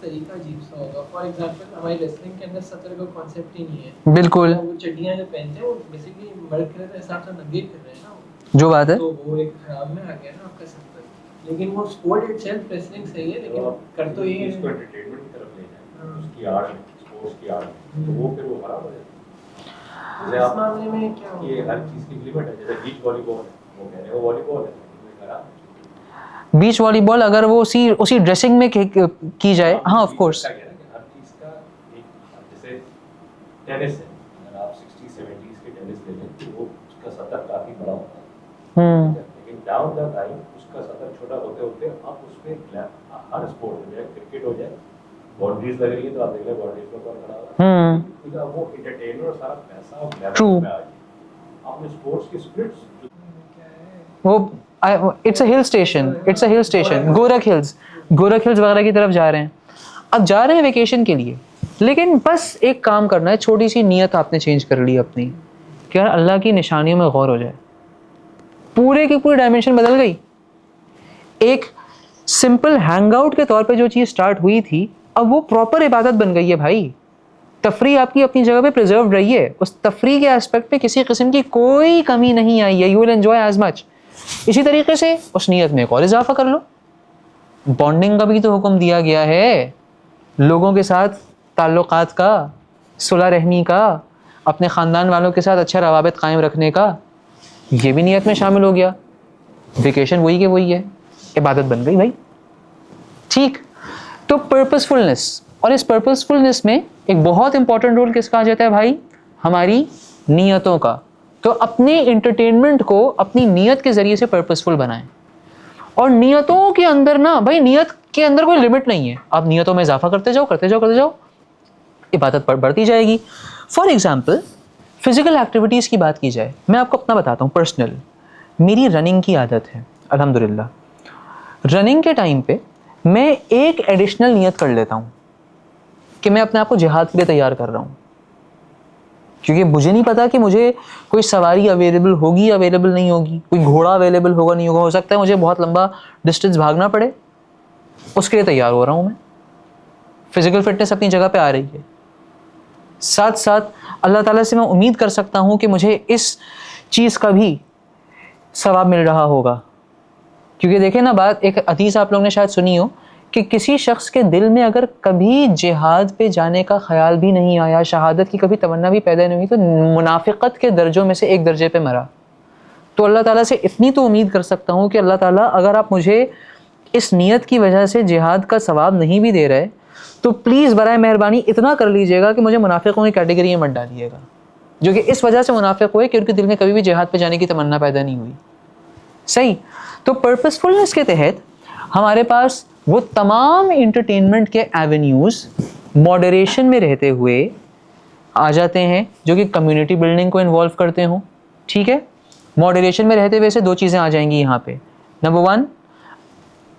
طریقہ عجیب سا ہوگا. فار ایگزامپل ہماری ریسلنگ کے اندر سطر کا کانسیپٹ ہی نہیں ہے. بالکل, وہ چڈیاں جو پہنتے ہیں وہ بیسیکلی مرد کے حساب سے ننگے پھر رہے ہیں نا, جو بات ہے تو وہ ایک خراب میں آ گیا نا آپ کا سطر. لیکن وہ اسپورٹ اٹ سیلف ریسلنگ صحیح ہے, لیکن کر تو یہ اس کو انٹرٹینمنٹ کی طرف لے جائیں, اس کی آڑ میں, اسپورٹس کی آڑ میں, تو وہ پھر وہ خراب ہو جاتا ہے. اس معاملے میں کیا یہ ہر چیز کی لمٹ ہے. جیسے بیچ والی بال ہے, وہ کہہ رہے ہیں وہ والی بال ہے, خراب. بیچ والی بال اگر وہ اسی ڈریسنگ میں کی جائے, ہاں آف کورس. ہر چیز کا ایک, جیسے ٹینس ہے, اگر آپ 60-70s کے ٹینس لے لیں تو وہ اس کا سطر کافی بڑا ہوتا ہے, لیکن ڈاؤن دا ٹائم اس کا سطر چھوٹا ہوتے ہوتے آپ اس میں ہر اسپورٹ میں, کرکٹ ہو جائے, باؤنڈریز لگ رہی ہے تو آپ دیکھ لیں باؤنڈریز پر کون کھڑا ہوا ہے, وہ انٹرٹینمنٹ اور سارا پیسہ اور گلیمر میں آ گیا. آپ نے اسپورٹس کی اسپرٹس وہ it's a hill station, it's a hill station, گورکھ Hills وغیرہ کی طرف جا رہے ہیں. اب جا رہے ہیں ویکیشن کے لیے, لیکن بس ایک کام کرنا ہے, چھوٹی سی نیت آپ نے چینج کر لی اپنی کہ یار اللہ کی نشانیوں میں غور ہو جائے. پورے کی پوری ڈائمنشن بدل گئی. ایک سمپل ہینگ آؤٹ کے طور پہ جو چیز اسٹارٹ ہوئی تھی, اب وہ پراپر عبادت بن گئی ہے بھائی. تفریح آپ کی اپنی جگہ پہ پریزروڈ رہی ہے, اس تفریح کے اسپیکٹ پہ کسی قسم کی کوئی کمی نہیں آئی ہے. You will enjoy as much. اسی طریقے سے اس نیت میں ایک اور اضافہ کر لو. بانڈنگ کا بھی تو حکم دیا گیا ہے, لوگوں کے ساتھ تعلقات کا, صلح رحمی کا, اپنے خاندان والوں کے ساتھ اچھے روابط قائم رکھنے کا, یہ بھی نیت میں شامل ہو گیا. ویکیشن وہی کہ وہی ہے, عبادت بن گئی بھائی. ٹھیک, تو پرپسفلنس, اور اس پرپسفلنس میں ایک بہت امپورٹنٹ رول کس کا آ جاتا ہے بھائی؟ ہماری نیتوں کا. تو اپنے انٹرٹینمنٹ کو اپنی نیت کے ذریعے سے پرپسفل بنائیں. اور نیتوں کے اندر نا بھائی, نیت کے اندر کوئی لمٹ نہیں ہے. آپ نیتوں میں اضافہ کرتے جاؤ, عبادت بڑھتی جائے گی. فار ایگزامپل فزیکل ایکٹیویٹیز کی بات کی جائے, میں آپ کو اپنا بتاتا ہوں پرسنل. میری رننگ کی عادت ہے الحمدللہ. رننگ کے ٹائم پہ میں ایک ایڈیشنل نیت کر لیتا ہوں کہ میں اپنے آپ کو جہاد کے لیے تیار کر رہا ہوں, کیونکہ مجھے نہیں پتا کہ مجھے کوئی سواری اویلیبل ہوگی یا اویلیبل نہیں ہوگی, کوئی گھوڑا اویلیبل ہوگا نہیں ہوگا, ہو سکتا ہے مجھے بہت لمبا ڈسٹینس بھاگنا پڑے, اس کے لیے تیار ہو رہا ہوں میں. فزیکل فٹنس اپنی جگہ پہ آ رہی ہے, ساتھ ساتھ اللہ تعالیٰ سے میں امید کر سکتا ہوں کہ مجھے اس چیز کا بھی ثواب مل رہا ہوگا. کیونکہ دیکھیں نا بات, ایک حدیث آپ لوگوں نے شاید سنی ہو کہ کسی شخص کے دل میں اگر کبھی جہاد پہ جانے کا خیال بھی نہیں آیا, شہادت کی کبھی تمنا بھی پیدا نہیں ہوئی, تو منافقت کے درجوں میں سے ایک درجے پہ مرا. تو اللہ تعالیٰ سے اتنی تو امید کر سکتا ہوں کہ اللہ تعالیٰ اگر آپ مجھے اس نیت کی وجہ سے جہاد کا ثواب نہیں بھی دے رہے تو پلیز برائے مہربانی اتنا کر لیجیے گا کہ مجھے منافقوں کی کیٹیگری میں مت ڈالیے گا, جو کہ اس وجہ سے منافق ہوئے کہ ان کے دل میں کبھی بھی جہاد پہ جانے کی تمنا پیدا نہیں ہوئی. صحیح. تو پرپسفلنس کے تحت ہمارے پاس وہ تمام انٹرٹینمنٹ کے ایونیوز ماڈریشن میں رہتے ہوئے آ جاتے ہیں جو کہ کمیونٹی بلڈنگ کو انوالو کرتے ہوں. ٹھیک ہے, ماڈریشن میں رہتے ہوئے سے دو چیزیں آ جائیں گی یہاں پہ. نمبر 1,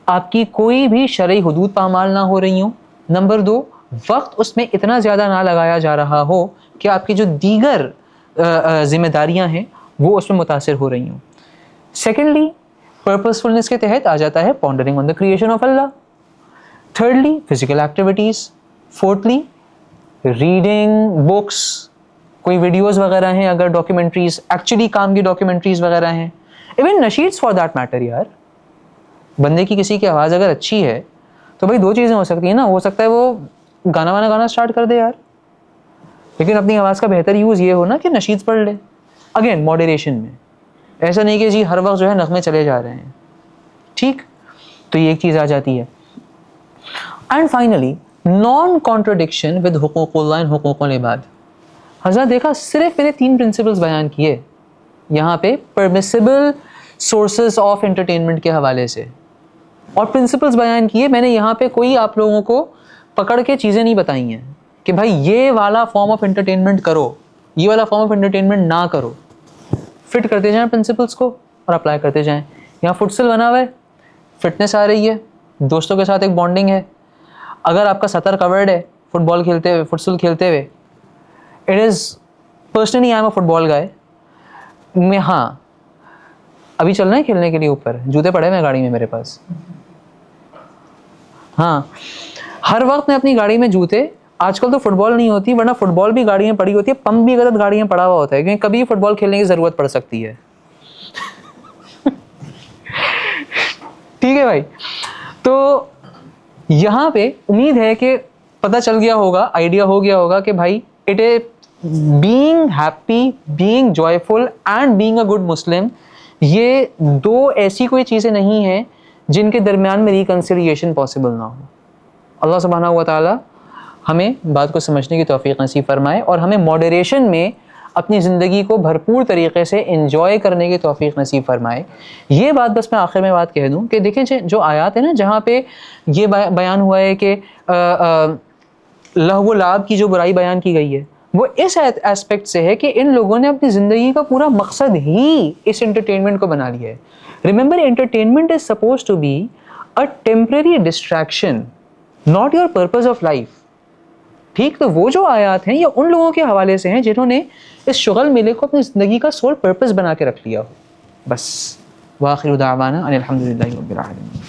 آپ کی کوئی بھی شرعی حدود پامال نہ ہو رہی ہوں. نمبر 2, وقت اس میں اتنا زیادہ نہ لگایا جا رہا ہو کہ آپ کی جو دیگر ذمہ داریاں ہیں وہ اس میں متاثر ہو رہی ہوں. سیکنڈلی, پرپسفلنس کے تحت آ جاتا ہے pondering on the creation of Allah. Thirdly, physical activities. Fourthly, reading books, کوئی ویڈیوز وغیرہ ہیں, اگر ڈاکیومنٹریز ایکچولی کام کی ڈاکیومنٹریز وغیرہ ہیں, ایون نشیدس فار دیٹ میٹر. یار بندے کی کسی کی آواز اگر اچھی ہے تو بھائی دو چیزیں ہو سکتی ہیں نا, ہو سکتا ہے وہ گانا گانا اسٹارٹ کر دے یار, لیکن اپنی آواز کا بہتر یوز یہ ہو نا کہ نشیدس پڑھ لے. اگین ماڈریشن میں, ایسا نہیں کہ جی ہر وقت جو ہے نغمے چلے جا رہے ہیں. ٹھیک, تو یہ ایک چیز آ جاتی ہے. And finally naan contradiction with حقوق اللہ اینڈ حقوق العباد. حضرت دیکھا, صرف میں نے 3 پرنسپلس بیان کیے یہاں پہ پرمیسیبل سورسز آف انٹرٹینمنٹ کے حوالے سے, اور پرنسپلس بیان کیے میں نے یہاں پہ. کوئی آپ لوگوں کو پکڑ کے چیزیں نہیں بتائی ہیں کہ بھائی یہ والا فارم آف انٹرٹینمنٹ کرو, یہ والا فارم آف انٹرٹینمنٹ نہ کرو. فٹ کرتے جائیں پرنسپلس کو اور اپلائی کرتے جائیں. یہاں فٹسل بنا ہوا ہے, فٹنس آ رہی ہے, دوستوں کے ساتھ ایک بانڈنگ ہے. اگر آپ کا سطر کورڈ ہے فٹ بال کھیلتے ہوئے, فٹسل کھیلتے ہوئے, it is personally I am a football guy. میں ہاں ابھی چل رہے ہیں کھیلنے کے لیے, اوپر جوتے پڑے ہوئے گاڑی میں میرے پاس. ہاں ہر وقت میں اپنی گاڑی میں جوتے, آج کل تو فٹ بال نہیں ہوتی ورنہ فٹ بال بھی گاڑی میں پڑی ہوتی ہے, پمپ بھی غلط گاڑی میں پڑا ہوا ہوتا ہے, کیونکہ کبھی فٹ بال کھیلنے کی ضرورت پڑ سکتی ہے. ٹھیک ہے بھائی, تو یہاں پہ امید ہے کہ پتہ چل گیا ہوگا, آئیڈیا ہو گیا ہوگا کہ بھائی it is being happy, being joyful and being a good Muslim, یہ 2 ایسی کوئی چیزیں نہیں ہیں جن کے درمیان میں ریکنسیلیشن پاسبل نہ ہو. اللہ سبحانہ و تعالیٰ ہمیں بات کو سمجھنے کی توفیق نصیب فرمائے اور ہمیں ماڈریشن میں اپنی زندگی کو بھرپور طریقے سے انجوائے کرنے کی توفیق نصیب فرمائے. یہ بات بس میں آخر میں بات کہہ دوں کہ دیکھیں جو آیات ہے نا جہاں پہ یہ بیان ہوا ہے کہ لہو و لعب کی جو برائی بیان کی گئی ہے, وہ اس ایسپیکٹ سے ہے کہ ان لوگوں نے اپنی زندگی کا پورا مقصد ہی اس انٹرٹینمنٹ کو بنا لیا ہے. Remember, entertainment is suppose to be a temporary distraction, not your purpose of life. ٹھیک, تو وہ جو آیات ہیں یہ ان لوگوں کے حوالے سے ہیں جنہوں نے اس شغل میلے کو اپنی زندگی کا سول پرپز بنا کے رکھ لیا ہو. بس. وآخر دعوانا ان الحمد للہ رب العالمین.